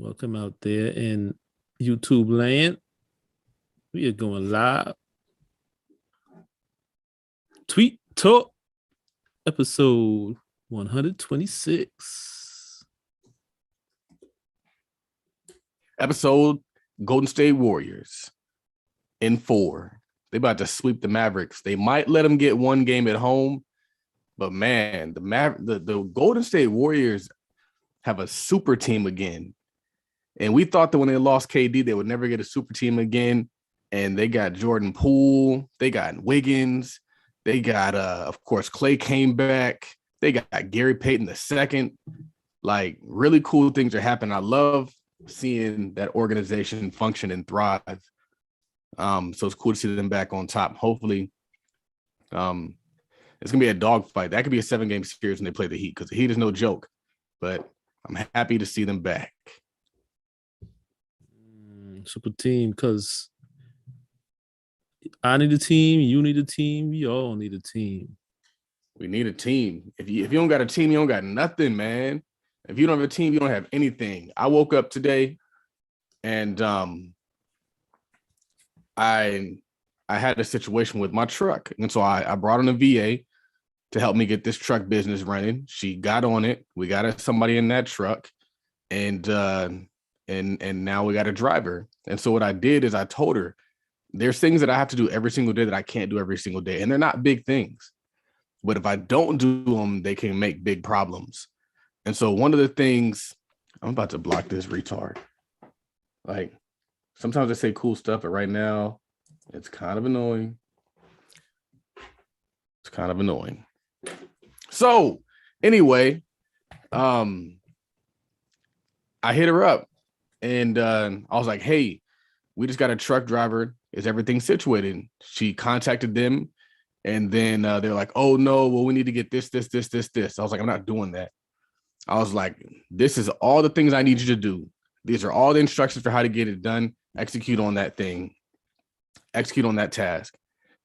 Welcome out there in YouTube land. We are going live. Tweet Talk, episode 126. Episode Golden State Warriors in 4. They about to sweep the Mavericks. They might let them get one game at home, but man, the Golden State Warriors have a super team again. And we thought that when they lost KD, they would never get a super team again. And they got Jordan Poole, they got Wiggins, they got of course Clay came back, they got Gary Payton II. Like, really cool things are happening. I love seeing that organization function and thrive. So it's cool to see them back on top. Hopefully, it's gonna be a dogfight. That could be a 7-game series when they play the Heat, because the Heat is no joke. But I'm happy to see them back. Super team, because I need a team, you need a team, we all need a team. We need a team. If you don't got a team, you don't got nothing, man. If you don't have a team, you don't have anything. I woke up today and I had a situation with my truck. And so I brought in a VA to help me get this truck business running. She got on it. We got somebody in that truck, and now we got a driver. And so what I did is I told her, there's things that I have to do every single day that I can't do every single day. And they're not big things. But if I don't do them, they can make big problems. And so one of the things, I'm about to block this retard. Like, sometimes I say cool stuff, but right now it's kind of annoying. It's kind of annoying. So anyway, I hit her up and I was like, hey, we just got a truck driver. Is everything situated? She contacted them, and then they're like, oh no, well, we need to get this. I was like, I'm not doing that. I was like, this is all the things I need you to do. These are all the instructions for how to get it done. Execute on that thing. Execute on that task.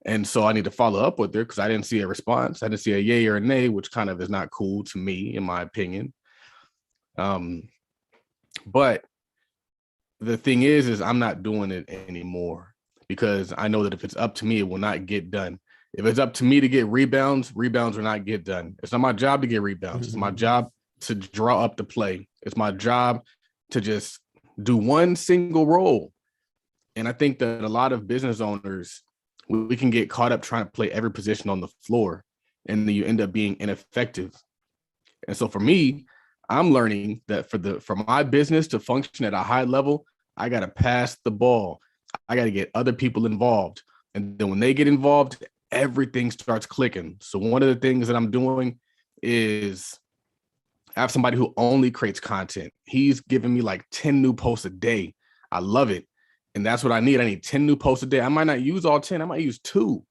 And so I need to follow up with her because I didn't see a response. I didn't see a yay or a nay, which kind of is not cool to me, in my opinion. But the thing is I'm not doing it anymore, because I know that if it's up to me, it will not get done. If it's up to me to get rebounds will not get done. It's not my job to get rebounds. It's my job to draw up the play. It's my job to just do one single role. And I think that a lot of business owners, we can get caught up trying to play every position on the floor, and then you end up being ineffective. And so for me, I'm learning that for my business to function at a high level, I got to pass the ball. I got to get other people involved. And then when they get involved, everything starts clicking. So one of the things that I'm doing is I have somebody who only creates content. He's giving me like 10 new posts a day. I love it. And that's what I need. I need 10 new posts a day. I might not use all 10. I might use 2.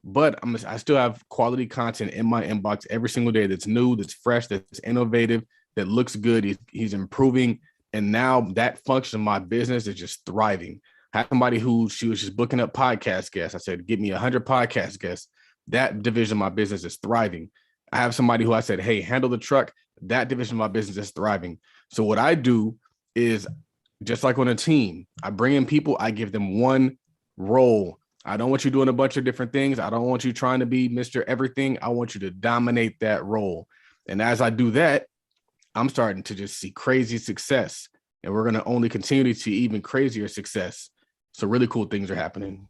But I still have quality content in my inbox every single day that's new, that's fresh, that's innovative, that looks good. He's improving. And now that function of my business is just thriving. I had somebody she was just booking up podcast guests. I said, give me 100 podcast guests. That division of my business is thriving. I have somebody who I said, hey, handle the truck. That division of my business is thriving. So what I do is, just like on a team, I bring in people, I give them one role. I don't want you doing a bunch of different things. I don't want you trying to be Mr. Everything. I want you to dominate that role. And as I do that, I'm starting to just see crazy success. And we're going to only continue to see even crazier success. So really cool things are happening.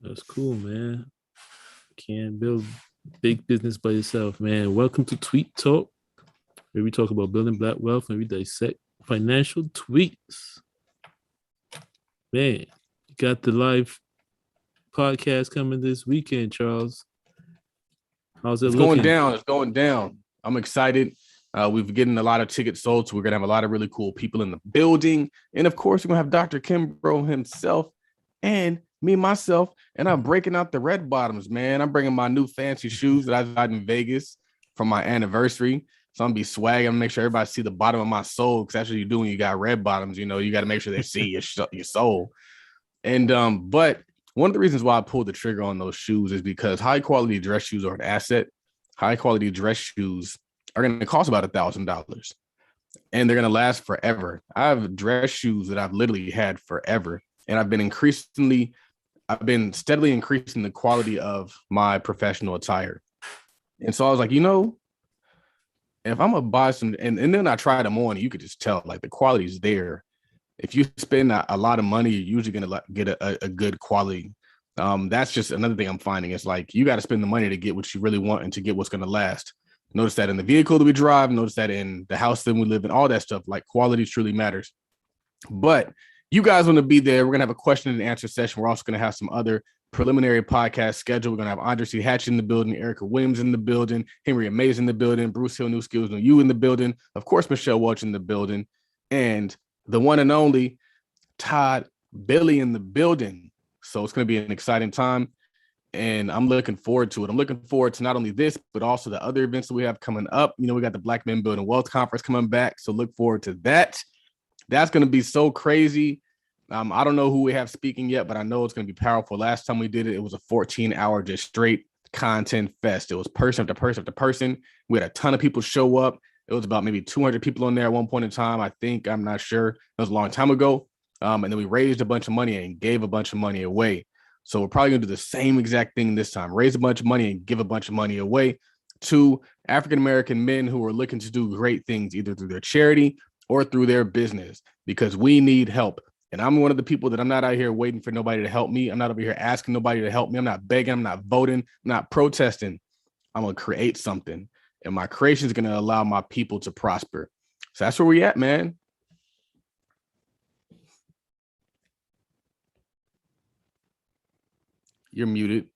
That's cool, man. Can't build big business by yourself, man. Welcome to Tweet Talk, where we talk about building black wealth and we dissect financial tweets. Man, you got the live podcast coming this weekend, Charles. How's it looking? It's going down. I'm excited. We've getting a lot of tickets sold, so we're going to have a lot of really cool people in the building. And of course, we're going to have Dr. Kimbrough himself and me, myself, and I'm breaking out the red bottoms, man. I'm bringing my new fancy shoes that I got in Vegas for my anniversary. So I'm going to be swagging. I'm going to make sure everybody see the bottom of my soul, because that's what you do when you got red bottoms. You know, you got to make sure they see your soul. And but one of the reasons why I pulled the trigger on those shoes is because high quality dress shoes are an asset. High quality dress shoes are going to cost about $1,000. and they're gonna last forever. I have dress shoes that I've literally had forever, and I've been steadily increasing the quality of my professional attire. And so I was like, if I'm gonna buy some, and then I tried them on, you could just tell like the quality's there. If you spend a lot of money, you're usually gonna get a good quality. That's just another thing I'm finding. It's like you got to spend the money to get what you really want and to get what's gonna last. Notice that in the vehicle that we drive, notice that in the house that we live in, all that stuff, like quality truly matters. But you guys want to be there. We're going to have a question and answer session. We're also going to have some other preliminary podcast schedule. We're going to have Andre C. Hatch in the building, Erica Williams in the building, Henry Amaze in the building, Bruce Hill, New Skills, New You in the building. Of course, Michelle Welch in the building, and the one and only Todd Billy in the building. So it's going to be an exciting time, and I'm looking forward to it. I'm looking forward to not only this, but also the other events that we have coming up. We got the Black Men Building Wealth Conference coming back, so look forward to that. That's going to be so crazy. I don't know who we have speaking yet, but I know it's going to be powerful. Last time we did it, it was a 14-hour just straight content fest. It was person after person after person. We had a ton of people show up. It was about maybe 200 people on there at one point in time. I think, I'm not sure. It was a long time ago. And then we raised a bunch of money and gave a bunch of money away. So we're probably going to do the same exact thing this time. Raise a bunch of money and give a bunch of money away to African-American men who are looking to do great things, either through their charity or through their business, because we need help. And I'm one of the people that I'm not out here waiting for nobody to help me. I'm not over here asking nobody to help me. I'm not begging. I'm not voting. I'm not protesting. I'm going to create something. And my creation is going to allow my people to prosper. So that's where we at, man. You're muted.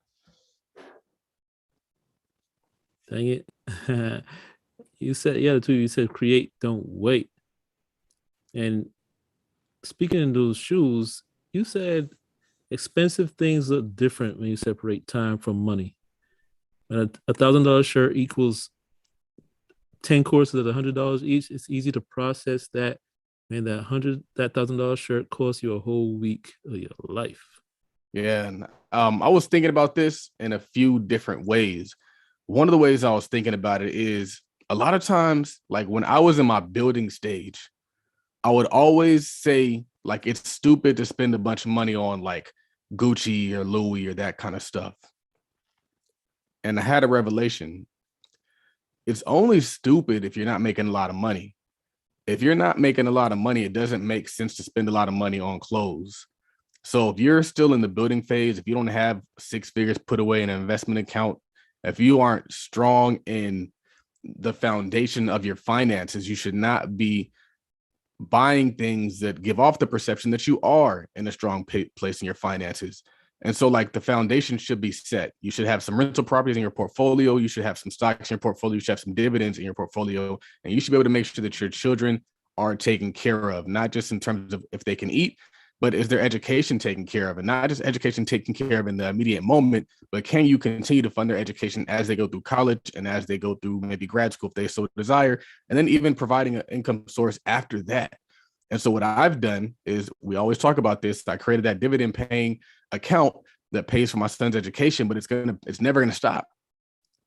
Dang it. You said create, don't wait. And speaking of those shoes, you said expensive things look different when you separate time from money. And $1,000 shirt equals 10 courses at $100 each. It's easy to process that. Man, that $1,000 shirt costs you a whole week of your life. Yeah, and I was thinking about this in a few different ways. One of the ways I was thinking about it is a lot of times, like when I was in my building stage, I would always say like it's stupid to spend a bunch of money on like Gucci or Louis or that kind of stuff. And I had a revelation. It's only stupid if you're not making a lot of money. If you're not making a lot of money, it doesn't make sense to spend a lot of money on clothes. So if you're still in the building phase, if you don't have 6 figures put away in an investment account, if you aren't strong in the foundation of your finances, you should not be buying things that give off the perception that you are in a strong place in your finances. And so like the foundation should be set. You should have some rental properties in your portfolio. You should have some stocks in your portfolio. You should have some dividends in your portfolio. And you should be able to make sure that your children are taken care of, not just in terms of if they can eat, but is their education taken care of? And not just education taken care of in the immediate moment, but can you continue to fund their education as they go through college and as they go through maybe grad school if they so desire, and then even providing an income source after that. And so what I've done is, we always talk about this, I created that dividend paying account that pays for my son's education, but it's never gonna stop.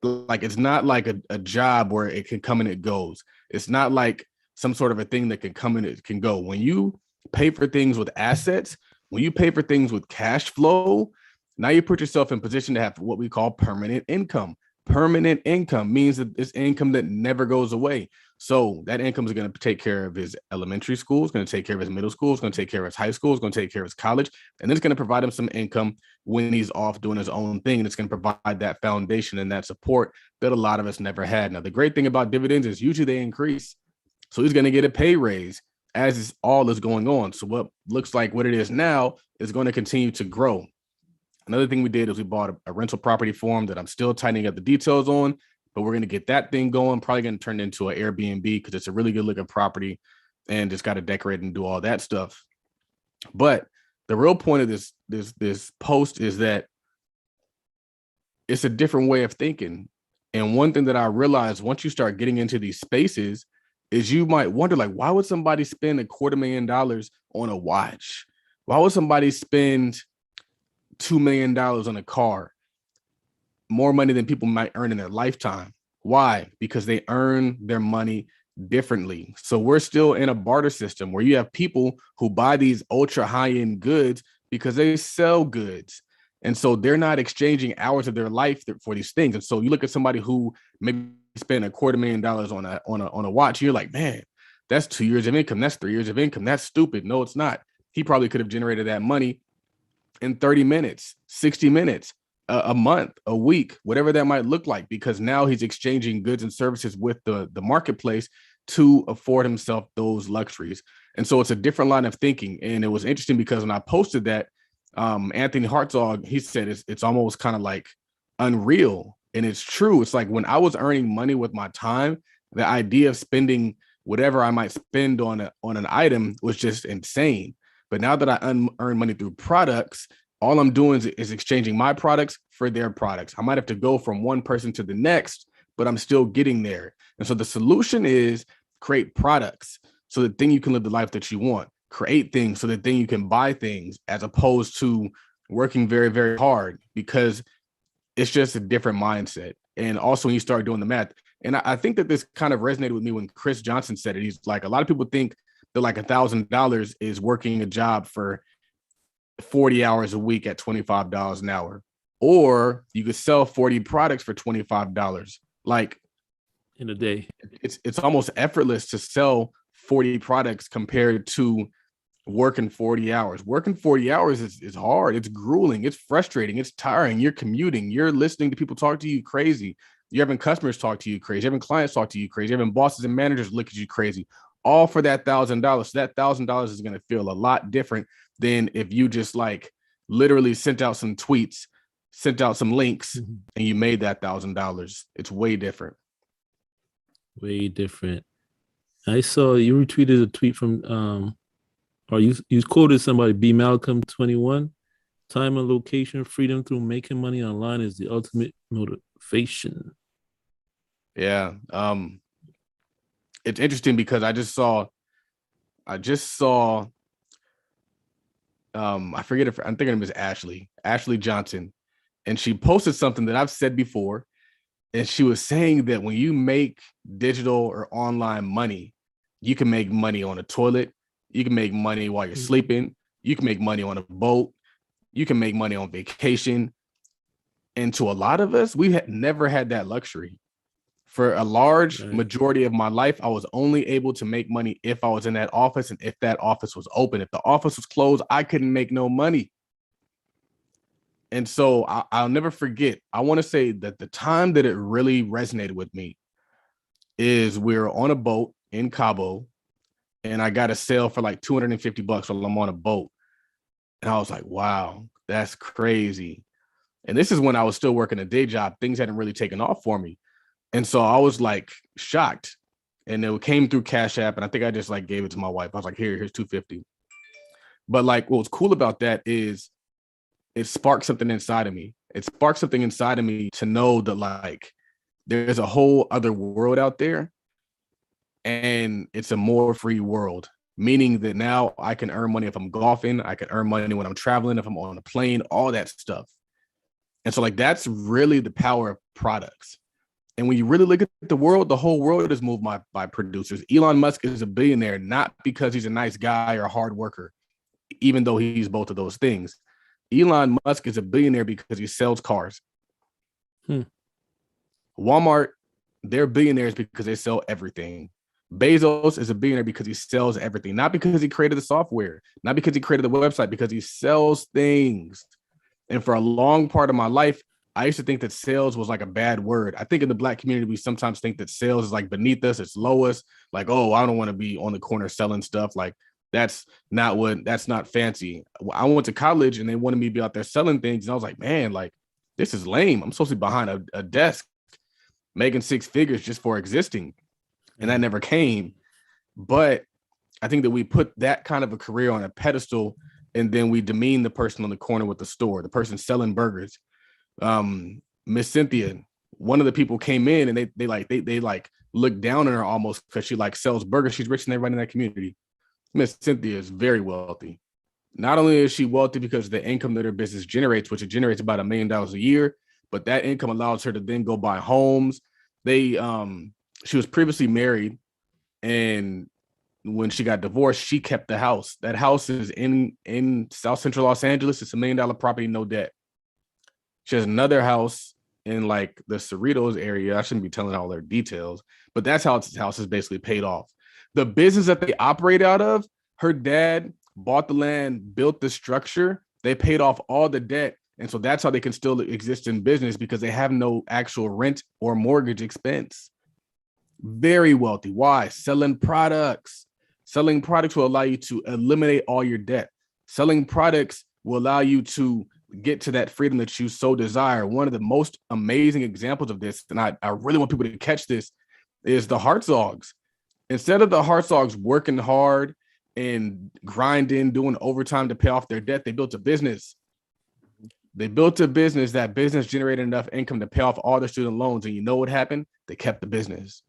Like it's not like a job where it can come and it goes. It's not like some sort of a thing that can come and it can go. When you pay for things with assets, when you pay for things with cash flow, now you put yourself in position to have what we call permanent income. Permanent income means that it's income that never goes away. So that income is going to take care of his elementary school, it's going to take care of his middle school, it's going to take care of his high school, it's going to take care of his college, and then it's going to provide him some income when he's off doing his own thing. And it's going to provide that foundation and that support that a lot of us never had. Now, the great thing about dividends is usually they increase. So he's going to get a pay raise as all is going on. So what looks like what it is now is going to continue to grow. Another thing we did is we bought a rental property for him that I'm still tightening up the details on, but we're going to get that thing going. Probably going to turn it into an Airbnb because it's a really good looking property and just got to decorate and do all that stuff. But the real point of this post is that it's a different way of thinking. And one thing that I realized once you start getting into these spaces is you might wonder, like, why would somebody spend $250,000 on a watch? Why would somebody spend $2 million on a car? More money than people might earn in their lifetime. Why? Because they earn their money differently. So we're still in a barter system where you have people who buy these ultra high-end goods because they sell goods. And so they're not exchanging hours of their life for these things. And so you look at somebody who maybe spent $250,000 on a watch, you're like, man, that's 2 years of income. That's 3 years of income. That's stupid. No, it's not. He probably could have generated that money in 30 minutes, 60 minutes, a month, a week, whatever that might look like, because now he's exchanging goods and services with the marketplace to afford himself those luxuries. And so it's a different line of thinking. And it was interesting because when I posted that, Anthony Hartzog, he said it's almost kind of like unreal. And it's true. It's like when I was earning money with my time, the idea of spending whatever I might spend on an item was just insane. But now that I earn money through products, all I'm doing is exchanging my products for their products. I might have to go from one person to the next, but I'm still getting there. And so the solution is create products so that then you can live the life that you want. Create things so that then you can buy things, as opposed to working very, very hard, because it's just a different mindset. And also when you start doing the math, and I think that this kind of resonated with me when Chris Johnson said it. He's like, a lot of people think that like $1,000 is working a job for 40 hours a week at $25 an hour, or you could sell 40 products for $25. Like in a day, it's almost effortless to sell 40 products compared to working 40 hours. Working 40 hours is hard. It's grueling. It's frustrating. It's tiring. You're commuting. You're listening to people talk to you crazy. You're having customers talk to you crazy. You're having clients talk to you crazy. You're having bosses and managers look at you crazy, all for that $1,000. So that $1,000 is going to feel a lot different than if you just like literally sent out some tweets, sent out some links, and you made that $1,000. It's way different. Way different. I saw you retweeted a tweet from or you quoted somebody, B Malcolm 21. Time and location freedom through making money online is the ultimate motivation. Yeah. It's interesting because I just saw I forget if I'm thinking it was Ashley Johnson, and she posted something that I've said before. And she was saying that when you make digital or online money, you can make money on a toilet. You can make money while you're sleeping. You can make money on a boat. You can make money on vacation. And to a lot of us, we had never had that luxury. For a large majority of my life, I was only able to make money if I was in that office and if that office was open. If the office was closed, I couldn't make no money. And so I'll never forget. I want to say that the time that it really resonated with me is we were on a boat in Cabo, and I got a sale for like $250 while I'm on a boat. And I was like, wow, that's crazy. And this is when I was still working a day job. Things hadn't really taken off for me. And so I was like shocked. And it came through Cash App. And I think I just like gave it to my wife. I was like, here's $250. But like what was cool about that is it sparked something inside of me. It sparked something inside of me to know that like there's a whole other world out there, and it's a more free world, meaning that now I can earn money if I'm golfing. I can earn money when I'm traveling, if I'm on a plane, all that stuff. And so like that's really the power of products. And when you really look at the world, the whole world is moved by producers. Elon Musk is a billionaire, not because he's a nice guy or a hard worker, even though he's both of those things. Elon Musk is a billionaire because he sells cars. Walmart, they're billionaires because they sell everything. Bezos is a billionaire because he sells everything, not because he created the software, not because he created the website, because he sells things. And for a long part of my life, I used to think that sales was like a bad word. I think in the Black community, we sometimes think that sales is like beneath us, it's lowest. Like, oh, I don't want to be on the corner selling stuff. Like, that's not fancy. I went to college and they wanted me to be out there selling things. And I was like, man, like, this is lame. I'm supposed to be behind a desk making six figures just for existing. And that never came. But I think that we put that kind of a career on a pedestal, and then we demean the person on the corner with the store, the person selling burgers. Miss Cynthia, one of the people came in and they looked down on her almost because she like sells burgers. She's richer than everybody in that community. Miss Cynthia is very wealthy. Not only is she wealthy because of the income that her business generates, which it generates about $1 million a year, but that income allows her to then go buy homes. She was previously married And when she got divorced, she kept the house. That house is in South Central Los Angeles. It's $1 million property, no debt. She has another house in like the Cerritos area. I shouldn't be telling all their details, but that's how this house is basically paid off. The business that they operate out of, her dad bought the land, built the structure. They paid off all the debt. And so that's how they can still exist in business, because they have no actual rent or mortgage expense. Very wealthy. Why? Selling products. Selling products will allow you to eliminate all your debt. Selling products will allow you to get to that freedom that you so desire. One of the most amazing examples of this, and I really want people to catch this, is the Hartzogs. Instead of the Hartzogs working hard and grinding, doing overtime to pay off their debt, they built a business. They built a business. That business generated enough income to pay off all their student loans. And you know what happened? They kept the business.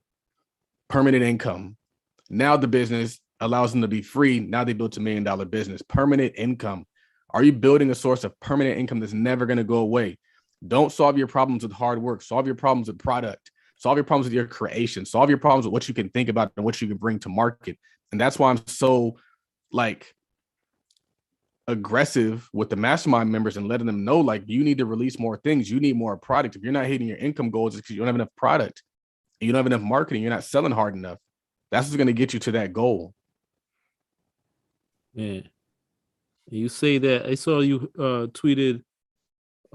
Permanent income. Now the business allows them to be free. Now they built $1 million business. Permanent income. Are you building a source of permanent income that's never going to go away? Don't solve your problems with hard work. Solve your problems with product. Solve your problems with your creation. Solve your problems with what you can think about and what you can bring to market. And that's why I'm so like aggressive with the mastermind members and letting them know, like, you need to release more things. You need more product. If you're not hitting your income goals, it's because you don't have enough product. You don't have enough marketing. You're not selling hard enough. That's what's going to get you to that goal. Yeah. You say that. I saw you tweeted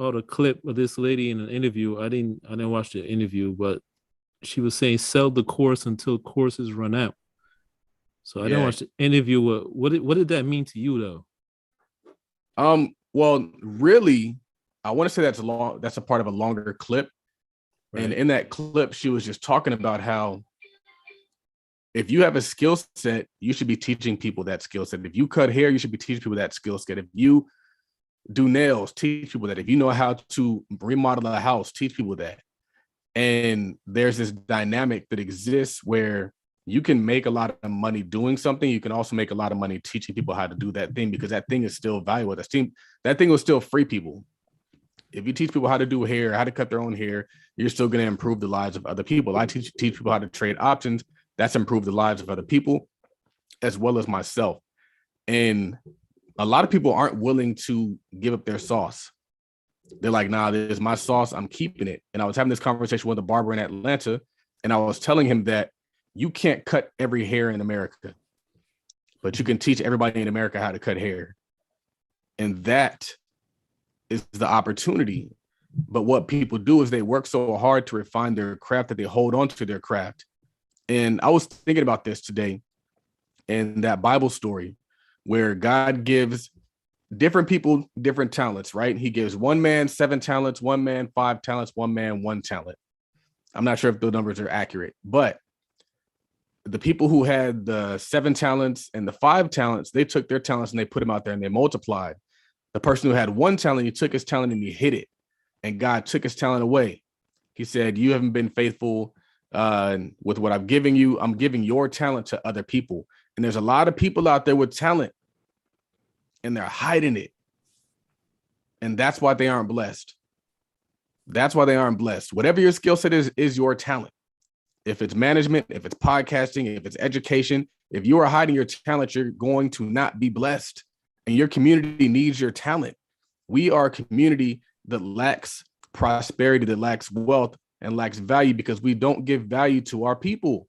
out a clip of this lady in an interview. I didn't watch the interview, but she was saying sell the course until courses run out. So I didn't watch the interview. What did that mean to you though? Well, really, I want to say that's a part of a longer clip. Right. And in that clip, she was just talking about how if you have a skill set, you should be teaching people that skill set. If you cut hair, you should be teaching people that skill set. If you do nails, teach people that. If you know how to remodel a house, teach people that. And there's this dynamic that exists where you can make a lot of money doing something. You can also make a lot of money teaching people how to do that thing, because that thing is still valuable. That thing will still free people. If you teach people how to do hair, how to cut their own hair, you're still going to improve the lives of other people. I teach people how to trade options. That's improved the lives of other people as well as myself. And a lot of people aren't willing to give up their sauce. They're like, nah, this is my sauce. I'm keeping it. And I was having this conversation with a barber in Atlanta, and I was telling him that you can't cut every hair in America, but you can teach everybody in America how to cut hair. And that is the opportunity. But what people do is they work so hard to refine their craft that they hold on to their craft. And I was thinking about this today in that Bible story where God gives different people different talents, right? He gives one man 7 talents, one man 5 talents, one man 1 talent. I'm not sure if the numbers are accurate, but the people who had the 7 talents and the 5 talents, they took their talents and they put them out there and they multiplied. The person who had 1 talent, he took his talent and he hid it. And God took his talent away. He said, you haven't been faithful with what I'm giving you. I'm giving your talent to other people. And there's a lot of people out there with talent and they're hiding it. And that's why they aren't blessed. That's why they aren't blessed. Whatever your skill set is your talent. If it's management, if it's podcasting, if it's education, if you are hiding your talent, you're going to not be blessed. And your community needs your talent. We are a community that lacks prosperity, that lacks wealth, and lacks value because we don't give value to our people.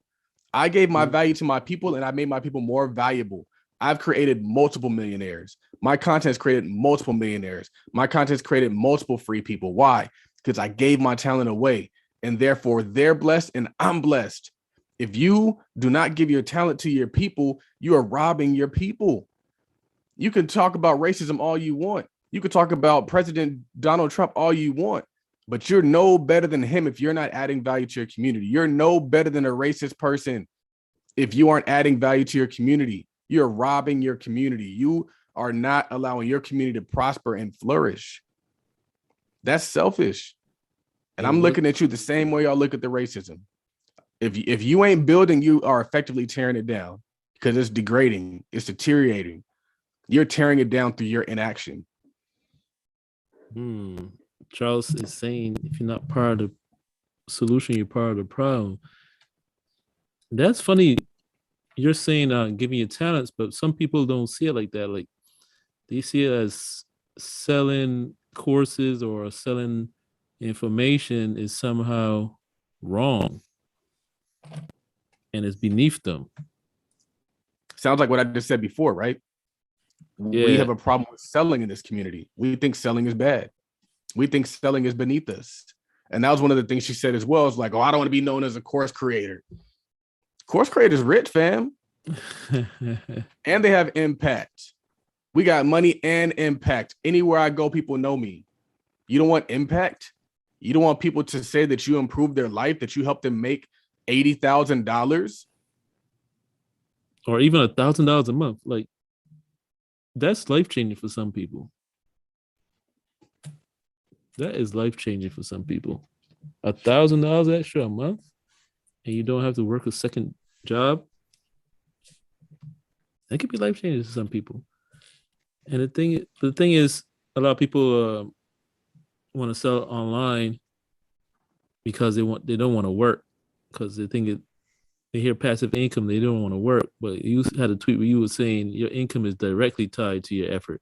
I gave my value to my people and I made my people more valuable. I've created multiple millionaires. My content's created multiple millionaires. My content's created multiple free people. Why? Because I gave my talent away and therefore they're blessed and I'm blessed. If you do not give your talent to your people, you are robbing your people. You can talk about racism all you want. You could talk about President Donald Trump all you want, but you're no better than him if you're not adding value to your community. You're no better than a racist person if you aren't adding value to your community. You're robbing your community. You are not allowing your community to prosper and flourish. That's selfish. And I'm looking at you the same way y'all look at the racism. If you ain't building, you are effectively tearing it down because it's degrading, it's deteriorating. You're tearing it down through your inaction. Charles is saying if you're not part of the solution, you're part of the problem. That's funny you're saying giving your talents, but some people don't see it like that. Like they see it as selling courses or selling information is somehow wrong and it's beneath them. Sounds like what I just said before, right? We Yeah. have a problem with selling in this community. We think selling is bad. We think selling is beneath us. And that was one of the things she said as well. Is like, oh, I don't want to be known as a course creator. Course creators rich, fam. And they have impact. We got money and impact. Anywhere I go, people know me. You don't want impact? You don't want people to say that you improved their life, that you helped them make $80,000? Or even $1,000 a month. Like that's life changing for some people. That is life changing for some people. $1,000 extra a month, and you don't have to work a second job. That could be life changing to some people. And the thing is, a lot of people want to sell online because they don't want to work because they think they hear passive income, they don't want to work. But you had a tweet where you were saying your income is directly tied to your effort.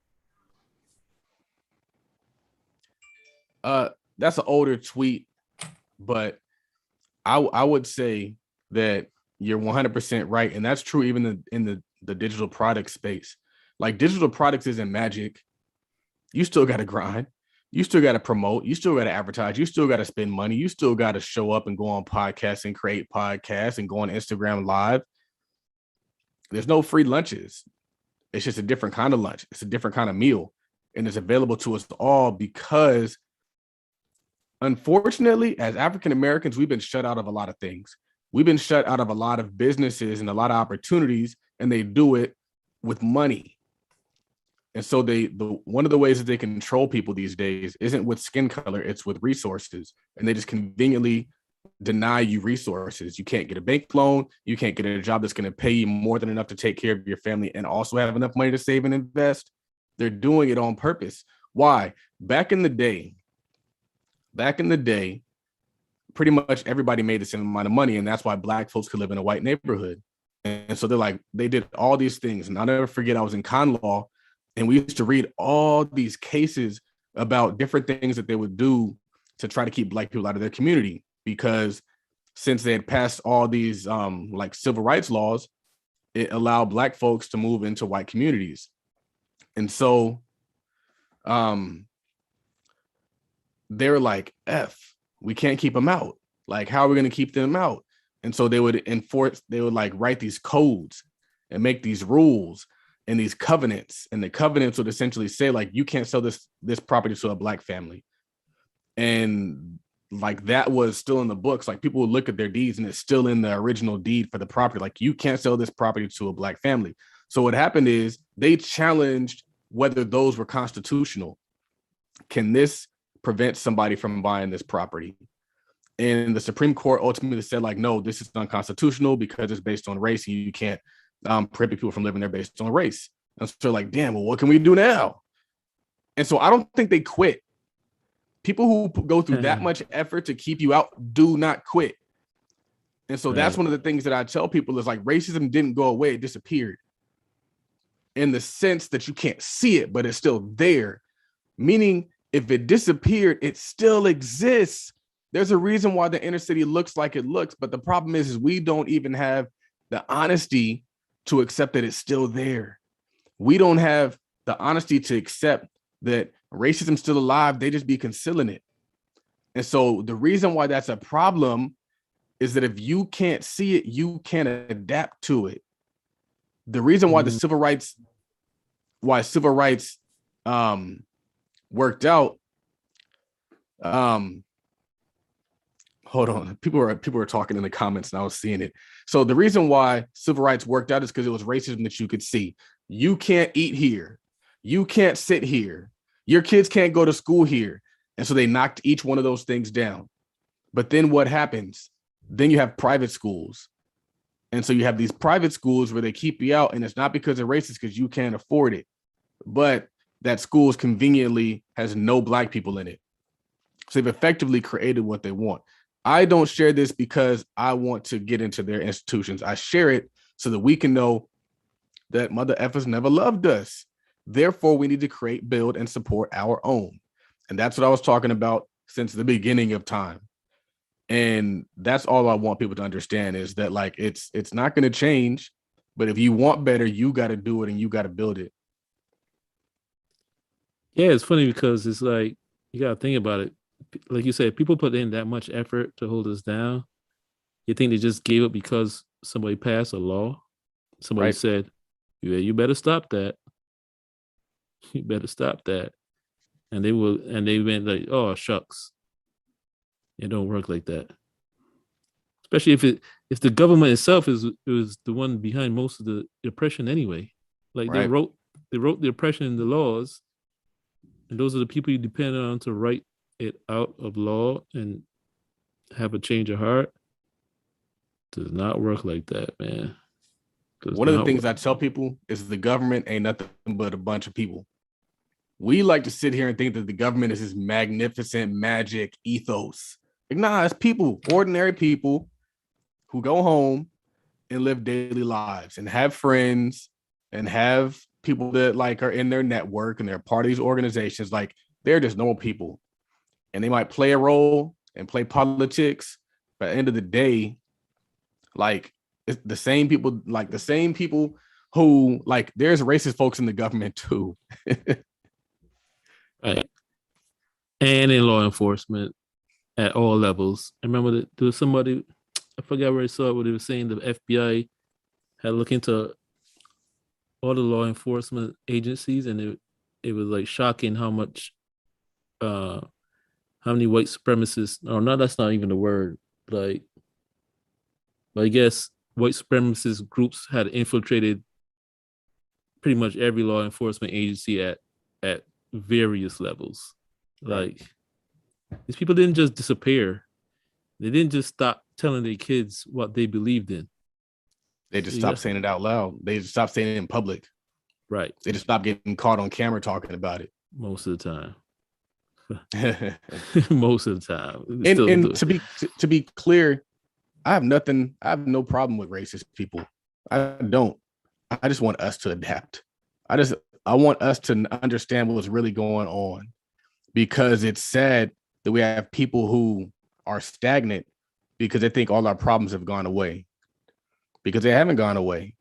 That's an older tweet, but I would say that you're 100% right, and that's true even in the digital product space. Like digital products isn't magic. You still got to grind. You still got to promote. You still got to advertise. You still got to spend money. You still got to show up and go on podcasts and create podcasts and go on Instagram Live. There's no free lunches. It's just a different kind of lunch. It's a different kind of meal, and it's available to us all because unfortunately, as African Americans, we've been shut out of a lot of things. We've been shut out of a lot of businesses and a lot of opportunities, and they do it with money. And so one of the ways that they control people these days isn't with skin color, it's with resources. And they just conveniently deny you resources. You can't get a bank loan. You can't get a job that's going to pay you more than enough to take care of your family and also have enough money to save and invest. They're doing it on purpose. Why? Back in the day, pretty much everybody made the same amount of money. And that's why Black folks could live in a white neighborhood. And so they did all these things. And I'll never forget, I was in con law and we used to read all these cases about different things that they would do to try to keep Black people out of their community. Because since they had passed all these like civil rights laws, it allowed Black folks to move into white communities. And so they were like, we can't keep them out. Like, how are we going to keep them out? And so they would like write these codes and make these rules and these covenants. And the covenants would essentially say, like, you can't sell this property to a Black family. And like that was still in the books. Like people would look at their deeds and it's still in the original deed for the property. Like you can't sell this property to a Black family. So what happened is they challenged whether those were constitutional. Can this prevent somebody from buying this property? And the Supreme Court ultimately said, like, no, this is unconstitutional because it's based on race and you can't prohibit people from living there based on race. And so like, damn, well, what can we do now? And so I don't think they quit. People who go through that much effort to keep you out do not quit. And so that's one of the things that I tell people is like racism didn't go away, it disappeared. In the sense that you can't see it, but it's still there. Meaning if it disappeared, it still exists. There's a reason why the inner city looks like it looks, but the problem is we don't even have the honesty to accept that it's still there. We don't have the honesty to accept that racism's still alive. They just be concealing it. And so the reason why that's a problem is that if you can't see it, you can't adapt to it. The reason why civil rights worked out. Hold on, people were talking in the comments and I was seeing it. So the reason why civil rights worked out is because it was racism that you could see. You can't eat here. You can't sit here. Your kids can't go to school here. And so they knocked each one of those things down. But then what happens? Then you have private schools. And so you have these private schools where they keep you out, and it's not because they're racist, because you can't afford it, but that schools conveniently has no Black people in it. So they've effectively created what they want. I don't share this because I want to get into their institutions. I share it so that we can know that mother effers never loved us. Therefore, we need to create, build, and support our own. And that's what I was talking about since the beginning of time. And that's all I want people to understand is that like it's not going to change, but if you want better, you got to do it and you got to build it. Yeah, it's funny because it's like you gotta think about it. Like you said, people put in that much effort to hold us down. You think they just gave up because somebody passed a law? Somebody Right. said, "Yeah, you better stop that. You better stop that." And they went like, "Oh shucks, it don't work like that." Especially if the government itself is the one behind most of the oppression anyway. Like Right. they wrote the oppression in the laws, and those are the people you depend on to write it out of law and have a change of heart. Does not work like that, man. Does One of the not things work. I tell people is the government ain't nothing but a bunch of people. We like to sit here and think that the government is this magnificent magic ethos. Like, nah, it's people, ordinary people who go home and live daily lives and have friends and have people that like are in their network and they're part of these organizations. Like they're just normal people and they might play a role and play politics. But at the end of the day, like it's the same people who like there's racist folks in the government too. Right. And in law enforcement at all levels. I remember that there was somebody, I forgot where I saw it, where they were saying the FBI had looked into all the law enforcement agencies, and it was like shocking how much uh how many white supremacists, or no, that's not even the word, like, but I guess white supremacist groups had infiltrated pretty much every law enforcement agency at various levels. Right. Like these people didn't just disappear. They didn't just stop telling their kids what they believed in. They just stopped saying it out loud. They just stopped saying it in public. Right. They just stopped getting caught on camera talking about it. Most of the time. and Most of the time. Still and do it. to be clear, I have no problem with racist people. I don't. I just want us to adapt. I want us to understand what's really going on because it's sad that we have people who are stagnant because they think all our problems have gone away because they haven't gone away.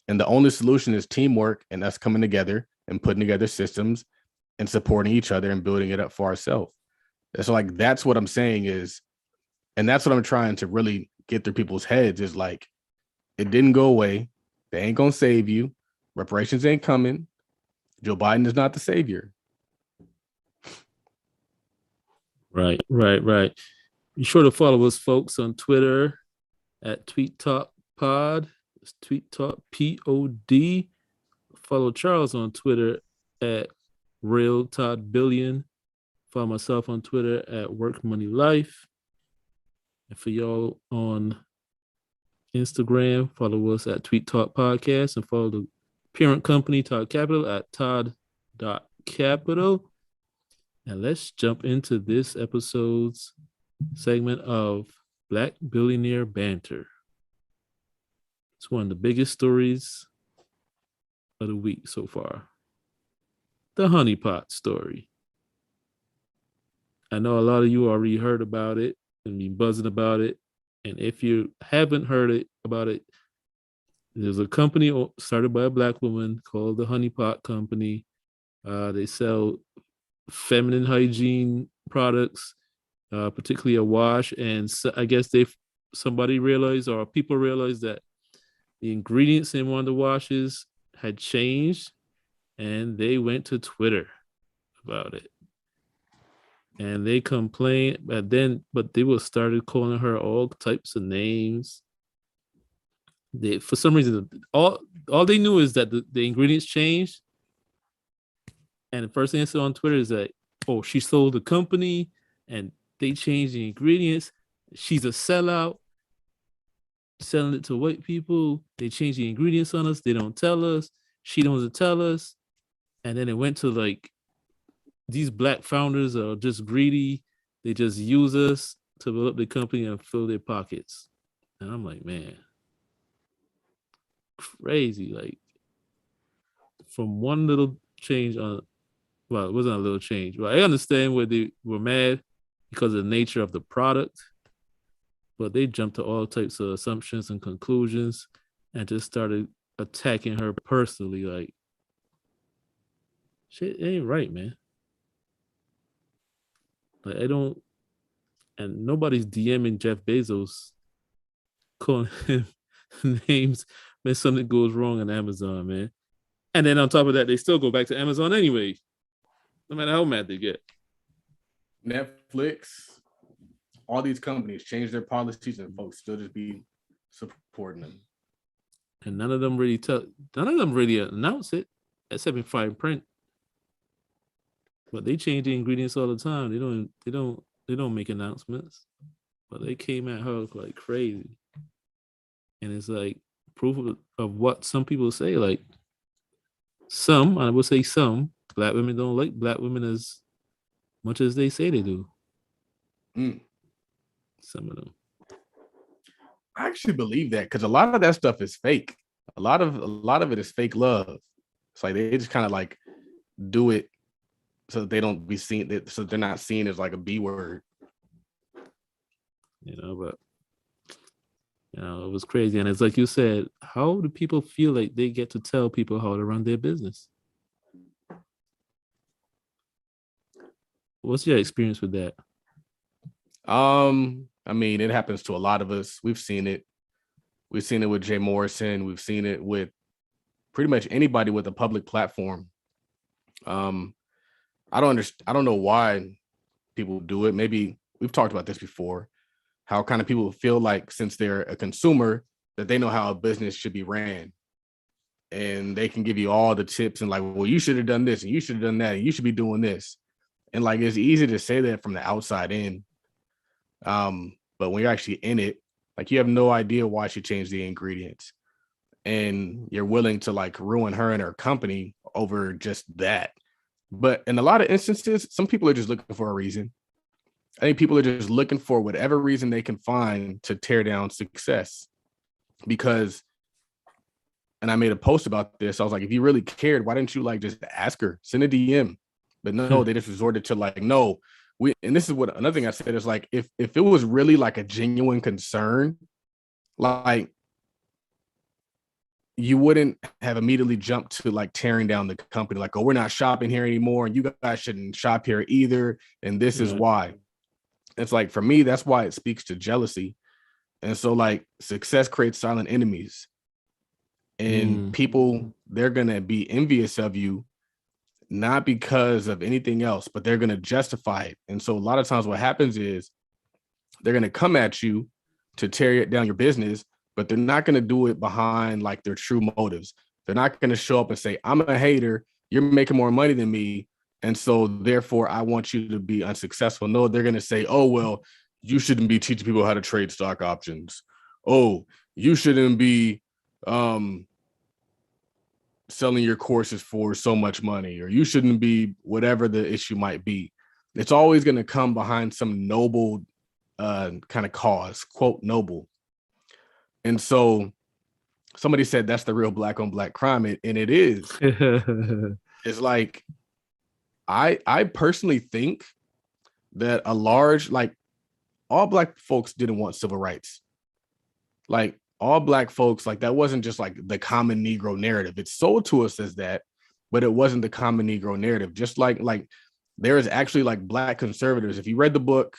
And the only solution is teamwork and us coming together and putting together systems and supporting each other and building it up for ourselves. So like that's what I'm saying is, and that's what I'm trying to really get through people's heads is like, it didn't go away. They ain't gonna save you. Reparations ain't coming. Joe Biden is not the savior. Right, right, right. Be sure to follow us, folks, on Twitter at Tweet Talk Pod. It's Tweet Talk POD. Follow Charles on Twitter at Real Todd Billion. Follow myself on Twitter at Work Money Life. And for y'all on Instagram, follow us at Tweet Talk Podcast and follow the parent company, Todd Capital, at Todd.capital. And let's jump into this episode's segment of Black Billionaire Banter. It's one of the biggest stories of the week so far. The Honeypot story. I know a lot of you already heard about it and been buzzing about it. And if you haven't heard about it, there's a company started by a Black woman called the Honeypot Company. They sell feminine hygiene products, particularly a wash. And so I guess somebody realized, or people realized, that the ingredients in one of the washes had changed, and they went to Twitter about it. And they complained, but they was started calling her all types of names. For some reason, all they knew is that the ingredients changed. And the first thing I saw on Twitter is that, oh, she sold the company and they changed the ingredients. She's a sellout, selling it to white people. They change the ingredients on us. They don't tell us. She doesn't tell us. And then it went to like, these Black founders are just greedy. They just use us to build up the company and fill their pockets. And I'm like, man, crazy. Like from one little change on, well, it wasn't a little change, but I understand where they were mad because of the nature of the product, but they jumped to all types of assumptions and conclusions and just started attacking her personally. Like, shit ain't right, man. Like, I don't, and nobody's DMing Jeff Bezos calling him names when something goes wrong on Amazon, man. And then on top of that, they still go back to Amazon anyway, no matter how mad they get. Netflix, all these companies change their policies, and folks still just be supporting them. And none of them really announce it, except in fine print. But they change the ingredients all the time. They don't make announcements. But they came at her like crazy. And it's like proof of what some people say. Like I would say some black women don't like black women as much as they say they do. Some of them. I actually believe that because a lot of that stuff is fake. A lot of it is fake love. It's like they just kind of like do it so that they don't be seen, so they're not seen as like a B word. But it was crazy. And it's like you said, how do people feel like they get to tell people how to run their business? What's your experience with that? I mean, it happens to a lot of us. We've seen it. We've seen it with Jay Morrison. We've seen it with pretty much anybody with a public platform. I don't know why people do it. Maybe we've talked about this before, how kind of people feel like since they're a consumer that they know how a business should be ran. And they can give you all the tips and like, well, you should have done this and you should have done that and you should be doing this. And like, it's easy to say that from the outside in. But when you're actually in it, like you have no idea why she changed the ingredients. And you're willing to like ruin her and her company over just that. But in a lot of instances, some people are just looking for a reason. I think people are just looking for whatever reason they can find to tear down success. Because, and I made a post about this, I was like, if you really cared, why didn't you like just ask her, send a DM? But no, they just resorted to like, no, and this is what another thing I said is like, if it was really like a genuine concern, like you wouldn't have immediately jumped to like tearing down the company, like, oh, we're not shopping here anymore, and you guys shouldn't shop here either, and this is why. It's like, for me, that's why it speaks to jealousy. And so like success creates silent enemies, and people, they're gonna be envious of you, not because of anything else, but they're gonna justify it. And so a lot of times what happens is they're gonna come at you to tear down your business, but they're not going to do it behind like their true motives. They're not going to show up and say, I'm a hater, you're making more money than me, and so therefore I want you to be unsuccessful. No, they're going to say, oh, well, you shouldn't be teaching people how to trade stock options. Oh, you shouldn't be selling your courses for so much money, or you shouldn't be whatever the issue might be. It's always going to come behind some noble kind of cause, quote, noble. And so somebody said that's the real black on black crime, and it is. It's like I personally think that a large, like, all black folks didn't want civil rights. Like all black folks, like that wasn't just like the common Negro narrative. It's sold to us as that, but it wasn't the common Negro narrative. Just like there is actually like black conservators. If you read the book,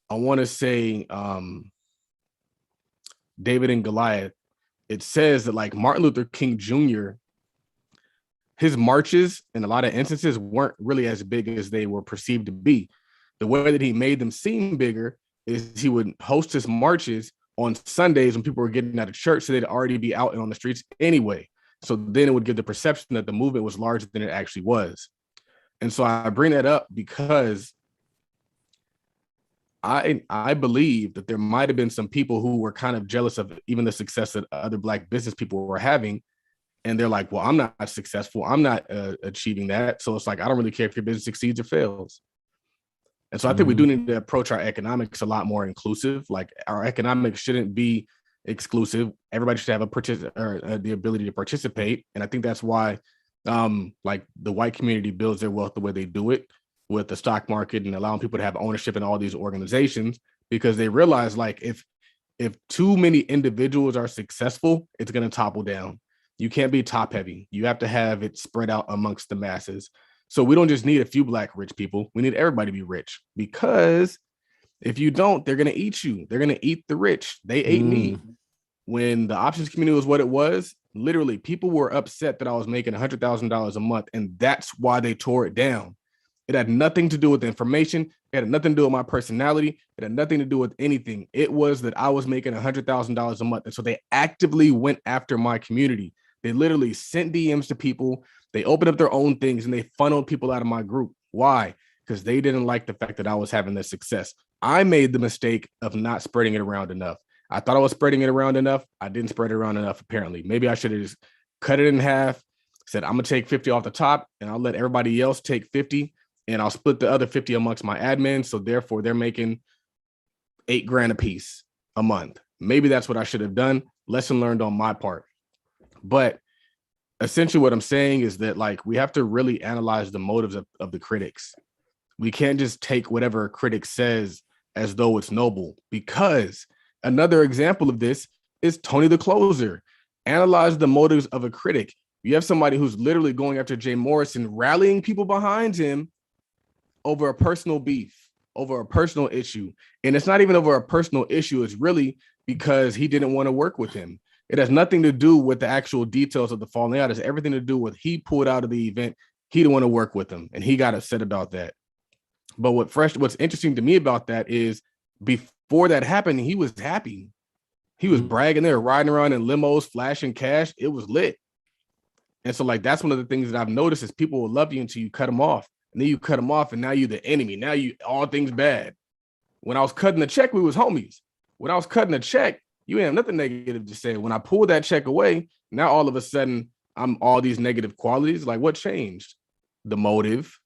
I want to say David and Goliath, it says that like Martin Luther King Jr., his marches in a lot of instances weren't really as big as they were perceived to be. The way that he made them seem bigger is he would host his marches on Sundays when people were getting out of church, so they'd already be out and on the streets anyway. So then it would give the perception that the movement was larger than it actually was. And so I bring that up because I believe that there might have been some people who were kind of jealous of even the success that other black business people were having. And they're like, well, I'm not successful. I'm not achieving that. So it's like, I don't really care if your business succeeds or fails. And so I think we do need to approach our economics a lot more inclusive. Like our economics shouldn't be exclusive. Everybody should have the ability to participate, and I think that's why, like the white community builds their wealth the way they do it with the stock market and allowing people to have ownership in all these organizations because they realize like if too many individuals are successful, it's going to topple down. You can't be top heavy. You have to have it spread out amongst the masses. So we don't just need a few black rich people. We need everybody to be rich because if you don't, they're going to eat you. They're going to eat the rich. They ate me. When the options community was what it was, literally people were upset that I was making $100,000 a month. And that's why they tore it down. It had nothing to do with the information. It had nothing to do with my personality. It had nothing to do with anything. It was that I was making $100,000 a month. And so they actively went after my community. They literally sent DMs to people. They opened up their own things and they funneled people out of my group. Why? Because they didn't like the fact that I was having this success. I made the mistake of not spreading it around enough. I thought I was spreading it around enough. I didn't spread it around enough, apparently. Maybe I should have just cut it in half, said, I'm going to take 50 off the top, and I'll let everybody else take 50, and I'll split the other 50 amongst my admins. So therefore, they're making $8,000 a piece a month. Maybe that's what I should have done. Lesson learned on my part. But essentially what I'm saying is that like we have to really analyze the motives of the critics. We can't just take whatever a critic says as though it's noble, because another example of this is Tony the Closer. Analyze the motives of a critic. You have somebody who's literally going after Jay Morrison, rallying people behind him over a personal beef, over a personal issue. And it's not even over a personal issue. It's really because he didn't want to work with him. It has nothing to do with the actual details of the falling out. It's everything to do with he pulled out of the event. He didn't want to work with him, and he got upset about that. But what's interesting to me about that is before that happened, he was happy. He was bragging there, riding around in limos, flashing cash. It was lit. And so like, that's one of the things that I've noticed is people will love you until you cut them off. And then you cut them off and now you're the enemy. Now you all things bad. When I was cutting the check, we was homies. When I was cutting the check, you ain't have nothing negative to say. When I pulled that check away, now all of a sudden I'm all these negative qualities. Like what changed? The motive.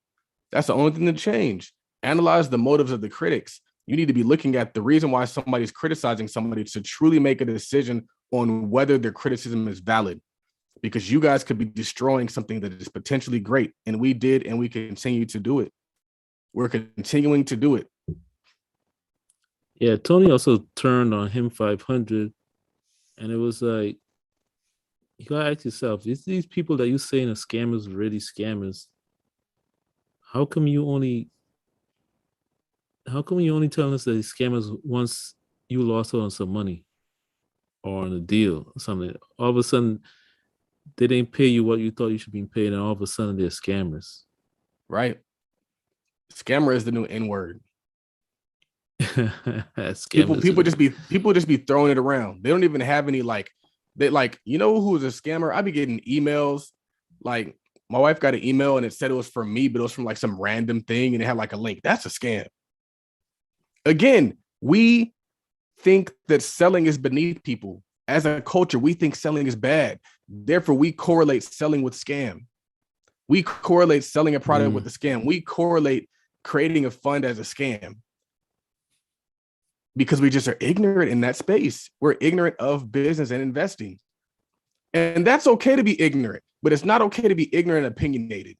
That's the only thing that changed. Analyze the motives of the critics. You need to be looking at the reason why somebody's criticizing somebody to truly make a decision on whether their criticism is valid, because you guys could be destroying something that is potentially great. And we did, and we continue to do it. We're continuing to do it. Yeah, Tony also turned on him 500, and it was like, you gotta ask yourself, is these people that you saying are scammers really scammers? How come you only telling us that these scammers once you lost out on some money or on a deal or something? All of a sudden, they didn't pay you what you thought you should be paid, and all of a sudden they're scammers. Right. Scammer is the new N-word. People just be throwing it around. They don't even have any you know who's a scammer? I be getting emails. Like my wife got an email and it said it was from me, but it was from like some random thing and it had like a link. That's a scam. Again, we think that selling is beneath people. As a culture, we think selling is bad. Therefore, we correlate selling with scam. We correlate selling a product with a scam. We correlate creating a fund as a scam because we just are ignorant in that space. We're ignorant of business and investing. And that's okay to be ignorant, but it's not okay to be ignorant and opinionated.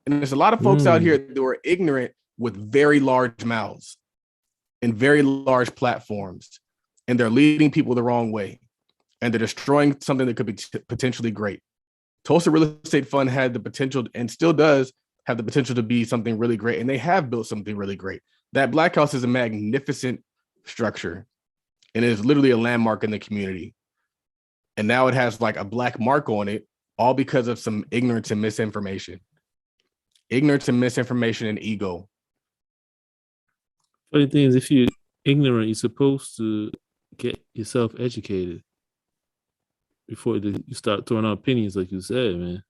And there's a lot of folks out here that are ignorant with very large mouths and very large platforms, and they're leading people the wrong way, and they're destroying something that could be potentially great. Tulsa Real Estate Fund had the potential and still does have the potential to be something really great, and they have built something really great. That Black House is a magnificent structure, and it is literally a landmark in the community. And now it has like a black mark on it, all because of some ignorance and misinformation. Ignorance and misinformation and ego. Funny thing is, if you're ignorant, you're supposed to get yourself educated before you start throwing out opinions, like you said, man.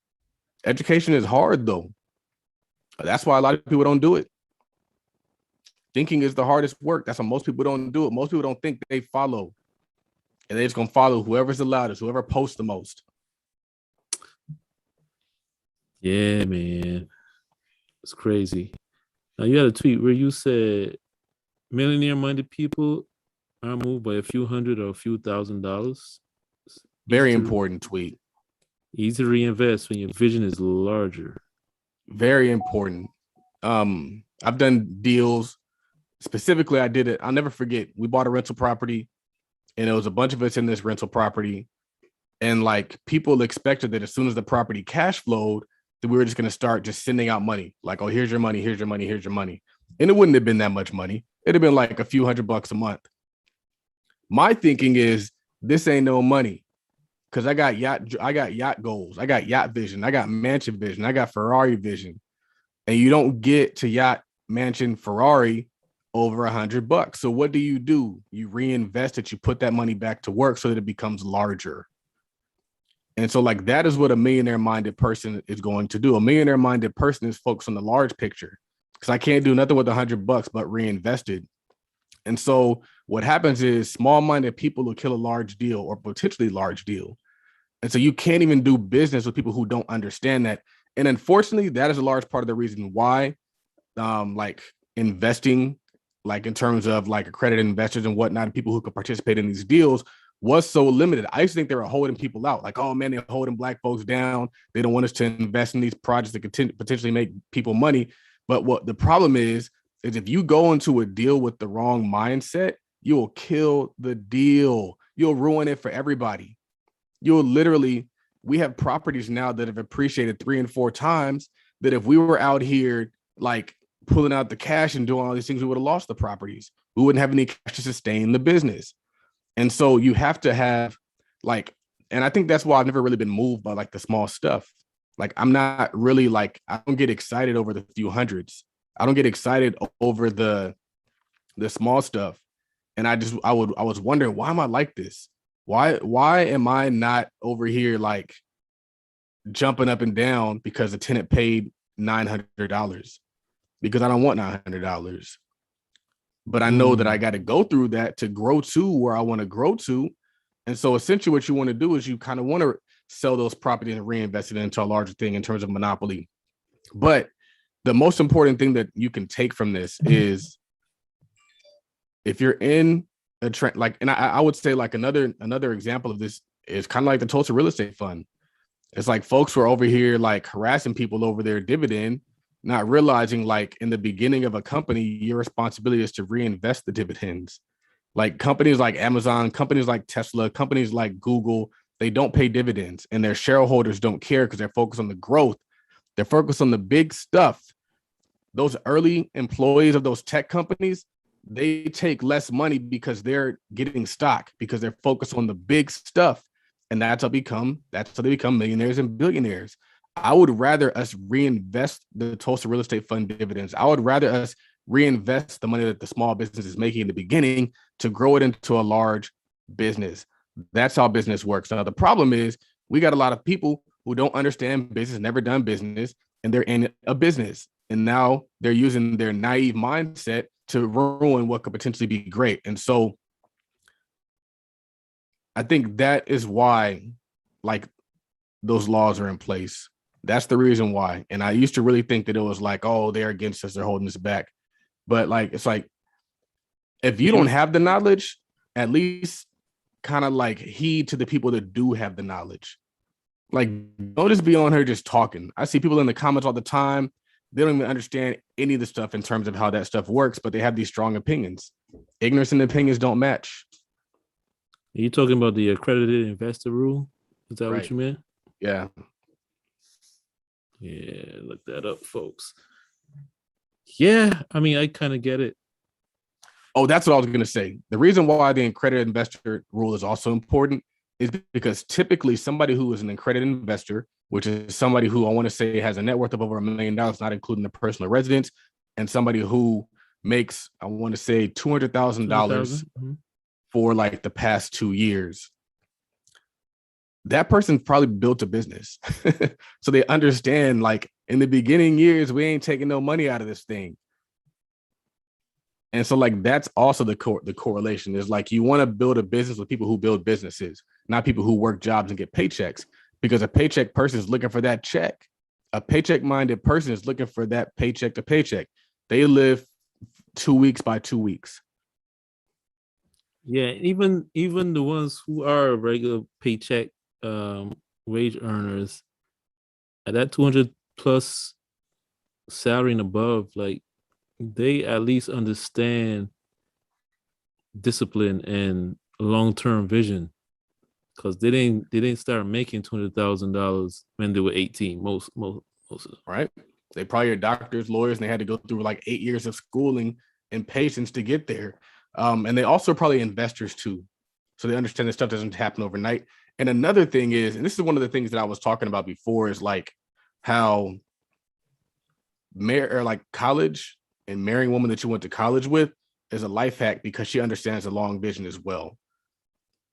Education is hard, though. That's why a lot of people don't do it. Thinking is the hardest work. That's why most people don't do it. Most people don't think, they follow. And they're just going to follow whoever's the loudest, whoever posts the most. Yeah, man. It's crazy. Now, you had a tweet where you said millionaire-minded people I move by a few hundred or a few $1,000s. Easy Very to important tweet. easy to reinvest when your vision is larger. Very important. I've done deals. Specifically, I did it. I'll never forget. We bought a rental property, and it was a bunch of us in this rental property. And like people expected that as soon as the property cash flowed, that we were just going to start just sending out money. Like, oh, here's your money, here's your money, here's your money. And it wouldn't have been that much money. It'd have been like a few $100 a month. My thinking is this ain't no money. Cause I got yacht goals, I got yacht vision, I got mansion vision, I got Ferrari vision. And you don't get to yacht, mansion, Ferrari over $100. So what do? You reinvest it, you put that money back to work so that it becomes larger. And so like that is what a millionaire minded person is going to do. A millionaire minded person is focused on the large picture because I can't do nothing with $100 but reinvest it. And so what happens is small minded people will kill a large deal or potentially large deal. And so you can't even do business with people who don't understand that. And unfortunately, that is a large part of the reason why like investing, like in terms of like accredited investors and whatnot, people who could participate in these deals was so limited. I used to think they were holding people out. Like, oh man, they're holding Black folks down. They don't want us to invest in these projects that could potentially make people money. But what the problem is if you go into a deal with the wrong mindset, you will kill the deal. You'll ruin it for everybody. You'll literally, we have properties now that have appreciated 3 and 4 times that if we were out here like pulling out the cash and doing all these things, we would have lost the properties. We wouldn't have any cash to sustain the business. And so you have to have like, and I think that's why I've never really been moved by like the small stuff. Like I'm not really like, I don't get excited over the few hundreds. I don't get excited over the small stuff. And I was wondering, why am I like this? Why am I not over here like jumping up and down because the tenant paid $900? Because I don't want $900. But I know that I got to go through that to grow to where I want to grow to. And so essentially what you want to do is you kind of want to sell those properties and reinvest it into a larger thing in terms of monopoly. But the most important thing that you can take from this is if you're in a trend, like, and I would say like another example of this is kind of like the Tulsa real estate fund. It's like folks were over here like harassing people over their dividend, not realizing like in the beginning of a company, your responsibility is to reinvest the dividends. Like companies like Amazon, companies like Tesla, companies like Google, they don't pay dividends and their shareholders don't care because they're focused on the growth. They're focused on the big stuff. Those early employees of those tech companies, they take less money because they're getting stock because they're focused on the big stuff. And that's how they become millionaires and billionaires. I would rather us reinvest the Tulsa real estate fund dividends. I would rather us reinvest the money that the small business is making in the beginning to grow it into a large business. That's how business works. Now, the problem is we got a lot of people who don't understand business, never done business, and they're in a business. And now they're using their naive mindset to ruin what could potentially be great. And so I think that is why like those laws are in place. That's the reason why. And I used to really think that it was like, oh, they're against us, they're holding us back. But like, it's like, if you don't have the knowledge, at least kind of like heed to the people that do have the knowledge. Like, don't just be on here just talking. I see people in the comments all the time. They don't even understand any of the stuff in terms of how that stuff works, but they have these strong opinions. Ignorance and opinions don't match. Are you talking about the accredited investor rule? Is that what you meant? Yeah. Yeah, look that up, folks. Yeah, I mean, I kind of get it. Oh, that's what I was going to say. The reason why the accredited investor rule is also important is because typically somebody who is an accredited investor, which is somebody who I want to say has a net worth of over $1 million, not including the personal residence, and somebody who makes, I want to say $200,000 for like the past 2 years. That person probably built a business. So they understand like in the beginning years, we ain't taking no money out of this thing. And so like, that's also the correlation is like, you want to build a business with people who build businesses, not people who work jobs and get paychecks, because a paycheck person is looking for that check. A paycheck minded person is looking for that paycheck to paycheck. They live 2 weeks by 2 weeks. Yeah, even the ones who are regular paycheck um wage earners at that 200 plus salary and above, like they at least understand discipline and long-term vision because they didn't start making $200,000 when they were 18. Most of them. right? They probably are doctors, lawyers, and they had to go through like 8 years of schooling and patience to get there. And they also probably investors too. So they understand this stuff doesn't happen overnight. And another thing is, and this is one of the things that I was talking about before, is like how or like college and marrying a woman that you went to college with is a life hack because she understands the long vision as well.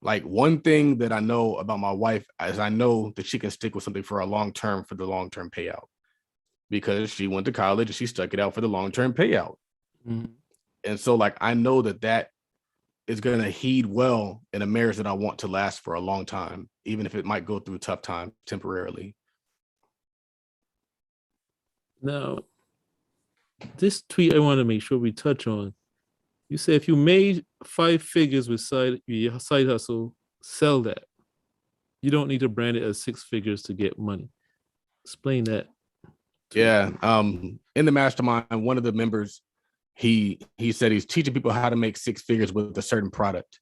Like one thing that I know about my wife is I know that she can stick with something for a long term for the long term payout because she went to college and she stuck it out for the long term payout. Mhm. And so, like, I know that that is going to heed well in a marriage that I want to last for a long time, even if it might go through tough time temporarily. Now, this tweet I want to make sure we touch on. You say if you made 5 figures with your side hustle, sell that. You don't need to brand it as 6 figures to get money. Explain that tweet. Yeah. In the mastermind, one of the members, he said he's teaching people how to make 6 figures with a certain product.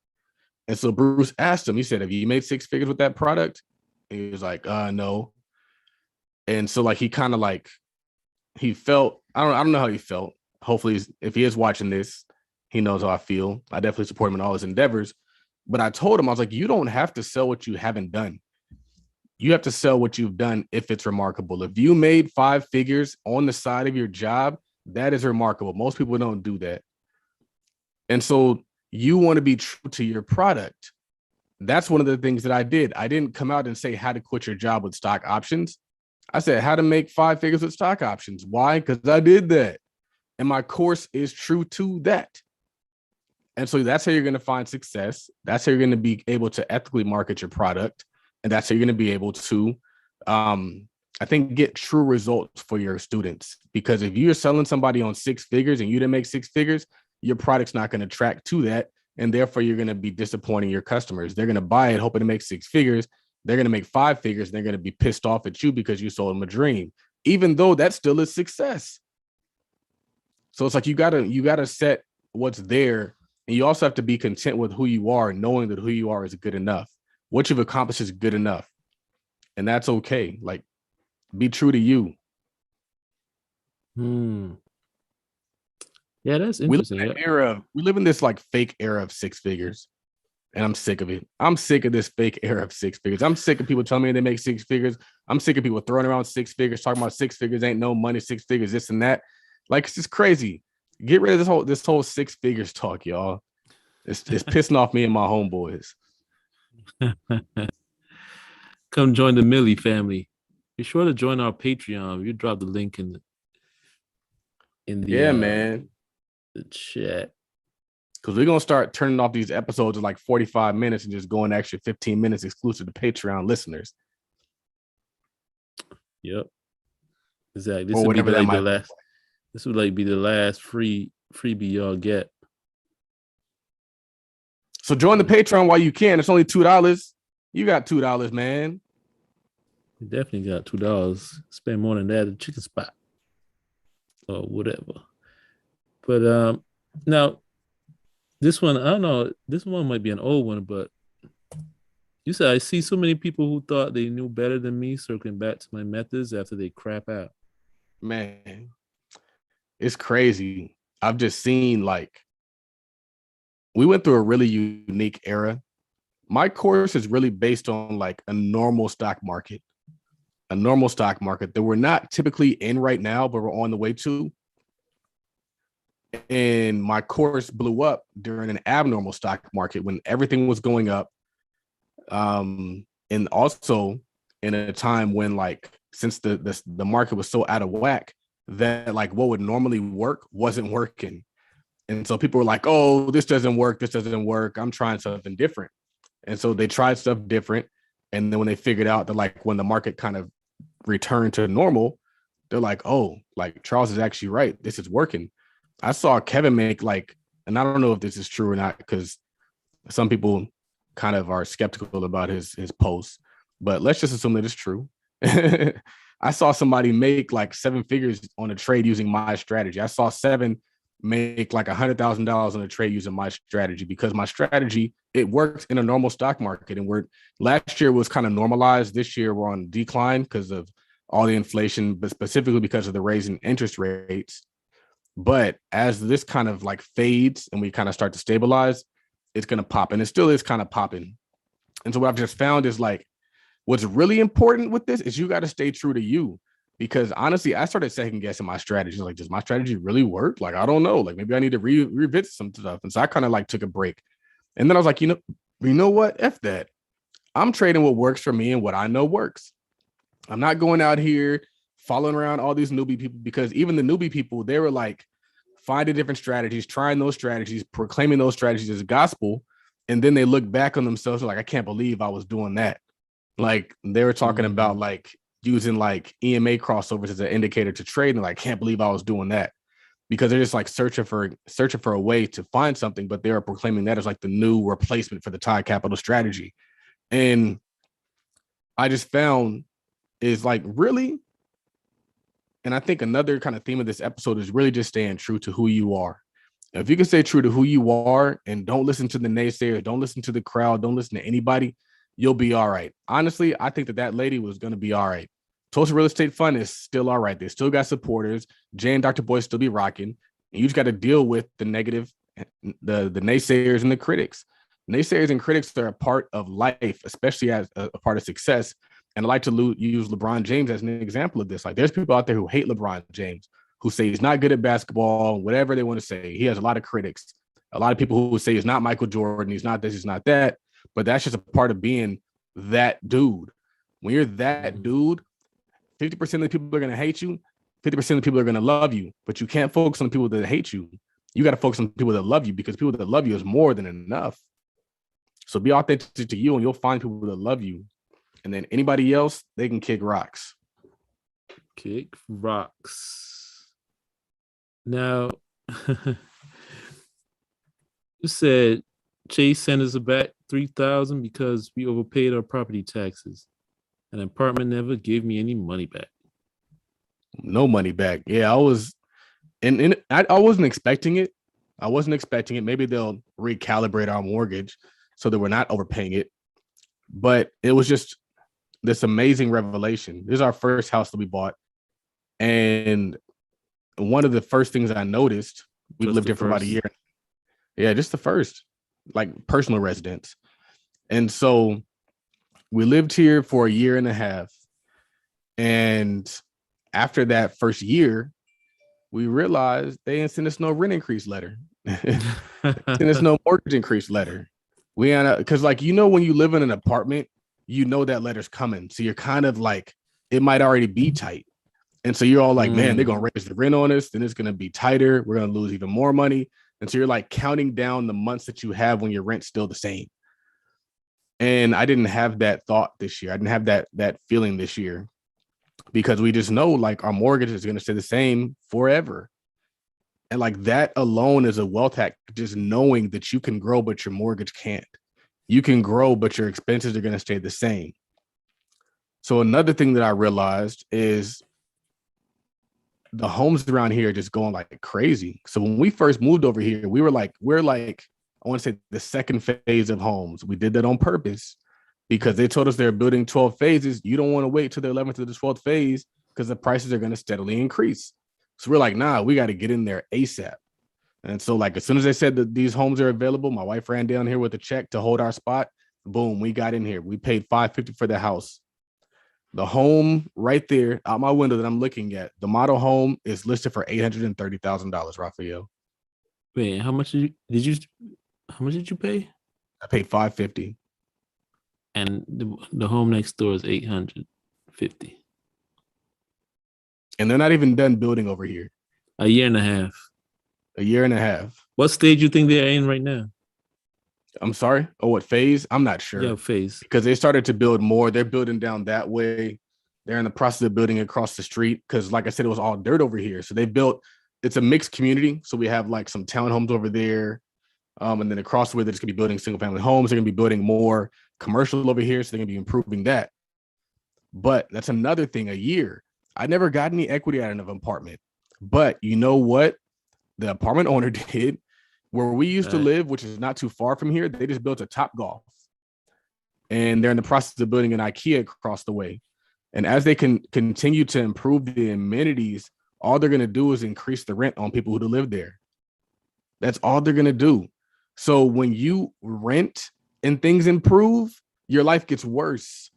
And so Bruce asked him, he said, have you made 6 figures with that product? And he was like, no. And so like he kind of like he felt, I don't know how he felt. Hopefully if he is watching this, he knows how I feel. I definitely support him in all his endeavors. But I told him, I was like, you don't have to sell what you haven't done. You have to sell what you've done if it's remarkable. If you made 5 figures on the side of your job, that is remarkable. Most people don't do that. And so you want to be true to your product. That's one of the things that I did. I didn't come out and say how to quit your job with stock options. I said how to make 5 figures with stock options. Why? Because I did that. And my course is true to that. And so that's how you're going to find success. That's how you're going to be able to ethically market your product. And that's how you're going to be able to, I think, get true results for your students. Because if you're selling somebody on 6 figures and you didn't make 6 figures, your product's not going to track to that. And therefore, you're going to be disappointing your customers. They're going to buy it hoping to make 6 figures. They're going to make 5 figures. And they're going to be pissed off at you because you sold them a dream, even though that still is success. So it's like you gotta set what's there, and you also have to be content with who you are, knowing that who you are is good enough. What you've accomplished is good enough, and that's okay. Like, be true to you. Hmm. Yeah, that's We live interesting. in Yeah. an era. We live in this like fake era of 6 figures, and I'm sick of it. I'm sick of this fake era of 6 figures. I'm sick of people telling me they make 6 figures. I'm sick of people throwing around 6 figures, talking about 6 figures ain't no money, 6 figures, this and that. Like, it's just crazy. Get rid of this whole 6 figures talk, y'all. It's pissing off me and my homeboys. Come join the Millie family. Be sure to join our Patreon. You drop the link in Yeah, man. the chat. Because we're gonna start turning off these episodes of like 45 minutes and just going extra 15 minutes exclusive to Patreon listeners. Yep. Exactly. This Or would be whatever that like the might look last. This would like be the last freebie y'all get. So join the Patreon while you can. It's only $2. You got $2, man. You definitely got $2. Spend more than that at the chicken spot or whatever. But now this one, I don't know. This one might be an old one, but you said I see so many people who thought they knew better than me circling back to my methods after they crap out. Man, it's crazy. I've just seen like we went through a really unique era. My course is really based on like a normal stock market that we're not typically in right now, but we're on the way to. And my course blew up during an abnormal stock market when everything was going up. And also in a time when like since the market was so out of whack that like what would normally work wasn't working. And so people were like, oh, this doesn't work. I'm trying something different. And so they tried stuff different. And then when they figured out that like when the market kind of returned to normal, they're like, oh, like Charles is actually right. This is working. I saw Kevin make like, and I don't know if this is true or not, because Some people kind of are skeptical about his posts, but let's just assume that it's true. I saw somebody make like 7 figures on a trade using my strategy. I saw seven make like $100,000 on a trade using my strategy because my strategy, it works in a normal stock market. And last year was kind of normalized. This year we're on decline because of all the inflation, but specifically because of the raising interest rates. But as this kind of like fades and we kind of start to stabilize, it's going to pop. And it still is kind of popping. And so what I've just found is like, what's really important with this is you got to stay true to you. Because honestly, I started second guessing my strategy. Like, does my strategy really work? Like, I don't know. Like, maybe I need to revisit some stuff. And so I kind of like took a break. And then I was like, you know what? F that. I'm trading what works for me and what I know works. I'm not going out here following around all these newbie people, because even the newbie people, they were like finding different strategies, trying those strategies, proclaiming those strategies as gospel. And then they look back on themselves like, I can't believe I was doing that. Like they were talking about like using like EMA crossovers as an indicator to trade. And like, I can't believe I was doing that, because they're just like searching for a way to find something, but they're proclaiming that as like the new replacement for the Tide Capital strategy. And I just found is like, really? And I think another kind of theme of this episode is really just staying true to who you are. If you can stay true to who you are and don't listen to the naysayers, don't listen to the crowd, don't listen to anybody, you'll be all right. Honestly, I think that lady was going to be all right. Tulsa Real Estate Fund is still all right. They still got supporters. Jay and Dr. Boy still be rocking. And you just got to deal with the negative, the naysayers and the critics. Naysayers and critics are a part of life, especially as a part of success. And I like to use LeBron James as an example of this. Like, there's people out there who hate LeBron James, who say he's not good at basketball, whatever they want to say. He has a lot of critics. A lot of people who say he's not Michael Jordan, he's not this, he's not that. But that's just a part of being that dude. When you're that dude, 50% of the people are going to hate you. 50% of the people are going to love you. But you can't focus on the people that hate you. You got to focus on people that love you, because people that love you is more than enough. So be authentic to you, and you'll find people that love you. And then anybody else, they can kick rocks. Kick rocks. Now, you said Chase sent us back $3,000 because we overpaid our property taxes. An apartment never gave me any money back. No money back. Yeah, I was, and I wasn't expecting it. I wasn't expecting it. Maybe they'll recalibrate our mortgage so that we're not overpaying it. But it was just this amazing revelation. This is our first house that we bought. And one of the first things I noticed, we've lived here for about a year. Yeah, just the first, like personal residence. And so we lived here for a year and a half. And after that first year, we realized they didn't send us no rent increase letter. Send us no mortgage increase letter. Because like, when you live in an apartment, that letter's coming. So you're kind of like, it might already be tight. And so you're all like, man, they're going to raise the rent on us. Then it's going to be tighter. We're going to lose even more money. And so you're like counting down the months that you have when your rent's still the same. And I didn't have that thought this year. I didn't have that feeling this year, because we just know like our mortgage is going to stay the same forever. And like that alone is a wealth hack, just knowing that you can grow, but your mortgage can't. You can grow, but your expenses are going to stay the same. So another thing that I realized is the homes around here are just going like crazy. So when we first moved over here, we're like, I want to say the second phase of homes. We did that on purpose because they told us they're building 12 phases. You don't want to wait till the 11th to the 12th phase because the prices are going to steadily increase. So we're like, nah, we got to get in there ASAP. And so like, as soon as they said that these homes are available, my wife ran down here with a check to hold our spot. Boom, we got in here. We paid $550 for the house. The home right there out my window that I'm looking at, the model home is listed for $830,000, Raphael. Wait, how much did you pay? I paid $550. And the home next door is $850. And they're not even done building over here. A year and a half. A year and a half. What stage do you think they're in right now? I'm sorry. Oh, what phase? I'm not sure. Yeah, phase. Because they started to build more. They're building down that way. They're in the process of building across the street. Because like I said, it was all dirt over here. So they built, it's a mixed community. So we have like some townhomes over there. And then across the way, they're just going to be building single family homes. They're going to be building more commercial over here. So they're going to be improving that. But that's another thing a year. I never got any equity out of an apartment. But you know what? The apartment owner did, where we used to live, which is not too far from here. They just built a Top Golf. And they're in the process of building an IKEA across the way. And as they can continue to improve the amenities, all they're going to do is increase the rent on people who live there. That's all they're going to do. So when you rent and things improve, your life gets worse.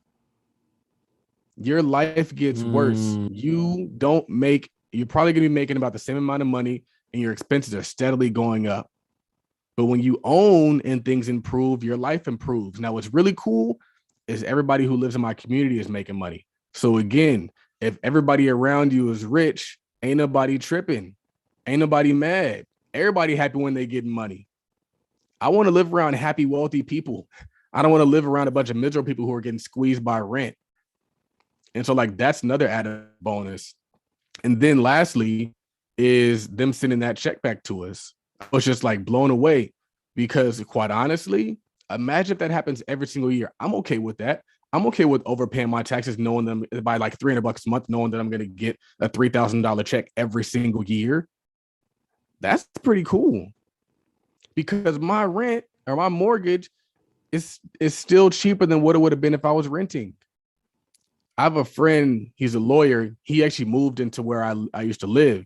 Your life gets worse. You don't make, you're probably going to be making about the same amount of money and your expenses are steadily going up. But when you own and things improve, your life improves. Now, what's really cool is everybody who lives in my community is making money. So again, if everybody around you is rich, ain't nobody tripping. Ain't nobody mad. Everybody happy when they get money. I want to live around happy, wealthy people. I don't want to live around a bunch of miserable people who are getting squeezed by rent. And so like, that's another added bonus. And then lastly is them sending that check back to us. I was just like blown away because quite honestly, imagine if that happens every single year. I'm okay with that. I'm okay with overpaying my taxes, knowing them by like $300 a month, knowing that I'm going to get a $3,000 check every single year. That's pretty cool because my rent or my mortgage is still cheaper than what it would have been if I was renting. I have a friend, he's a lawyer. He actually moved into where I used to live.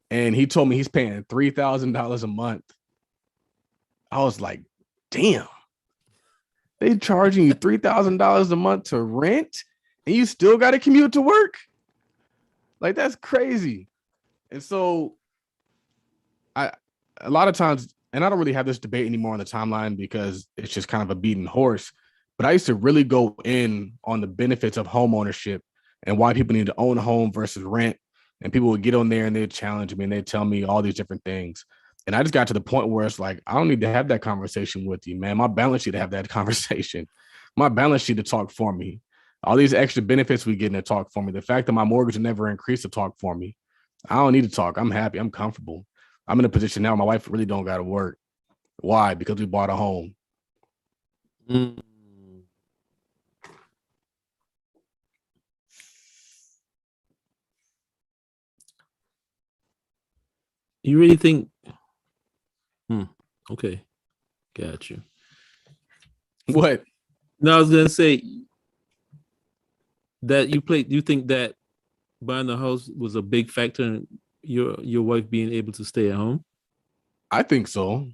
And he told me he's paying $3,000 a month. I was like, damn, they charging you $3,000 a month to rent and you still got to commute to work. Like, that's crazy. And so a lot of times, and I don't really have this debate anymore on the timeline because it's just kind of a beaten horse, but I used to really go in on the benefits of home ownership and why people need to own a home versus rent. And people would get on there and they'd challenge me and they'd tell me all these different things. And I just got to the point where it's like, I don't need to have that conversation with you, man. My balance sheet to have that conversation. My balance sheet to talk for me. All these extra benefits we get to talk for me. The fact that my mortgage never increased to talk for me. I don't need to talk. I'm happy. I'm comfortable. I'm in a position now. My wife really don't got to work. Why? Because we bought a home. You really think? Okay, got you. What? No, I was gonna say that you think that buying the house was a big factor in your wife being able to stay at home? I think so.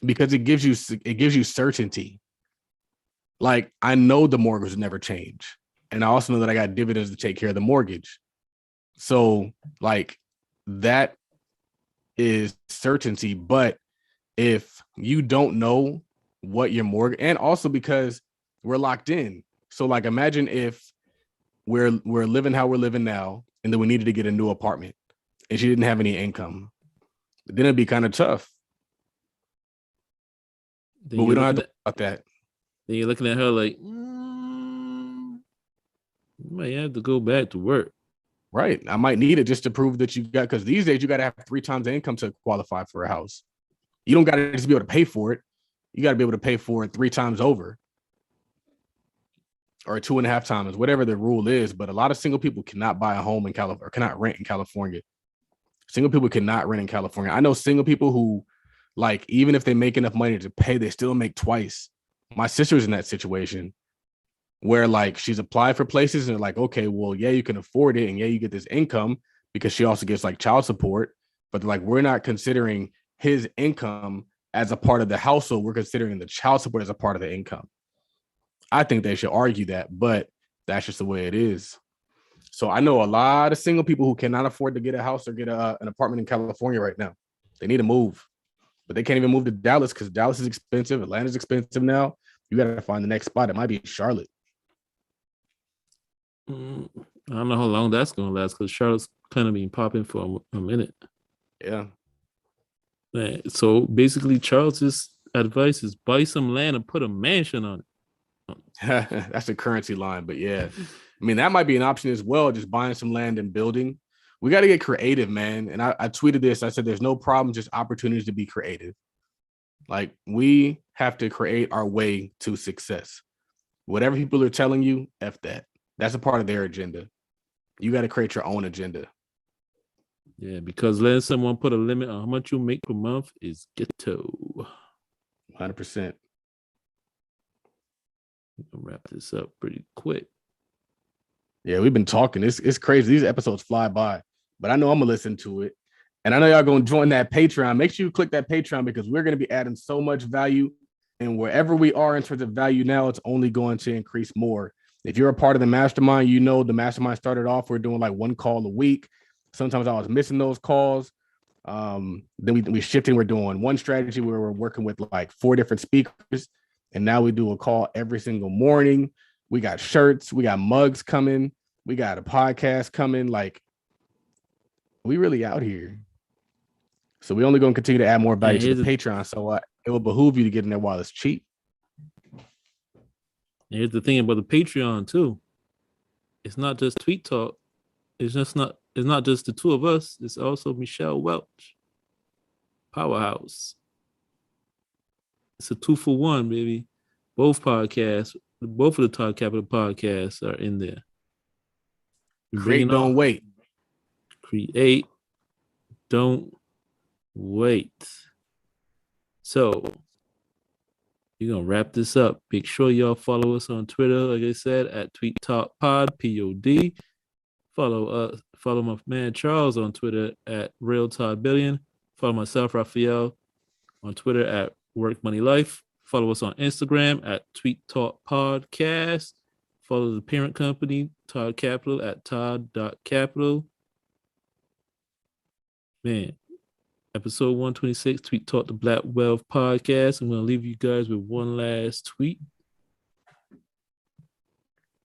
Because it gives you certainty. Like, I know the mortgage will never change. And I also know that I got dividends to take care of the mortgage. So like, that is certainty. But if you don't know what your mortgage, and also because we're locked in. So like, imagine if we're living how we're living now, and then we needed to get a new apartment and she didn't have any income. Then it'd be kind of tough. But we don't have to talk about that. Then you're looking at her like, you might have to go back to work. Right. I might need it just to prove that you got, because these days you got to have 3 times the income to qualify for a house. You don't got to just be able to pay for it. You got to be able to pay for it 3 times over, or 2.5 times, whatever the rule is. But a lot of single people cannot buy a home in California or cannot rent in California. Single people cannot rent in California. I know single people who, like, even if they make enough money to pay, they still make twice. My sister's in that situation where like she's applied for places and they're like, okay, well, yeah, you can afford it. And yeah, you get this income because she also gets like child support. But like, we're not considering his income as a part of the household. We're considering the child support as a part of the income. I think they should argue that, but that's just the way it is. So I know a lot of single people who cannot afford to get a house or get an apartment in California right now. They need to move, but they can't even move to Dallas because Dallas is expensive. Atlanta's expensive now. You got to find the next spot. It might be Charlotte. I don't know how long that's going to last because Charlotte's kind of been popping for a minute. Yeah. So basically, Charles's advice is buy some land and put a mansion on it. That's a currency line, but yeah. I mean, that might be an option as well, just buying some land and building. We got to get creative, man. And I tweeted this. I said, there's no problem, just opportunities to be creative. Like, we have to create our way to success. Whatever people are telling you, F that. That's a part of their agenda. You got to create your own agenda. Yeah, because letting someone put a limit on how much you make per month is ghetto. 100%. We're gonna wrap this up pretty quick. Yeah, we've been talking. It's crazy. These episodes fly by, but I know I'm gonna listen to it. And I know y'all gonna join that Patreon. Make sure you click that Patreon because we're gonna be adding so much value. And wherever we are in terms of value now, it's only going to increase more. If you're a part of the mastermind, you know the mastermind started off, we're doing like one call a week. Sometimes I was missing those calls. Then we shifting, we're doing one strategy where we're working with like 4 different speakers. And now we do a call every single morning. We got shirts, we got mugs coming, we got a podcast coming. Like, we really out here. So we only going to continue to add more value to the Patreon. So it will behoove you to get in there while it's cheap. Here's the thing about the Patreon too. It's not just Tweet Talk. It's not just the two of us. It's also Michelle Welch, Powerhouse. It's a 2-for-1, baby. Both podcasts, both of the Todd Capital podcasts are in there. Create, don't wait. Create, don't wait. So we're gonna wrap this up. Make sure y'all follow us on Twitter, like I said, at Tweet Talk Pod, POD. Follow my man Charles on Twitter at Real Todd Billion. Follow myself, Raphael, on Twitter at Work Money Life. Follow us on Instagram at Tweet Talk Podcast. Follow the parent company, Todd Capital, at Todd.Capital. Man, episode 126, Tweet Talk the Black Wealth Podcast. I'm going to leave you guys with one last tweet.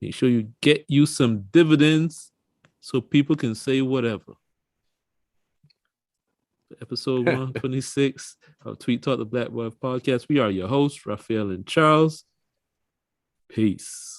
Make sure you get you some dividends so people can say whatever. Episode 126 of Tweet Talk the Black Wealth Podcast. We are your hosts, Raphael and Charles. Peace.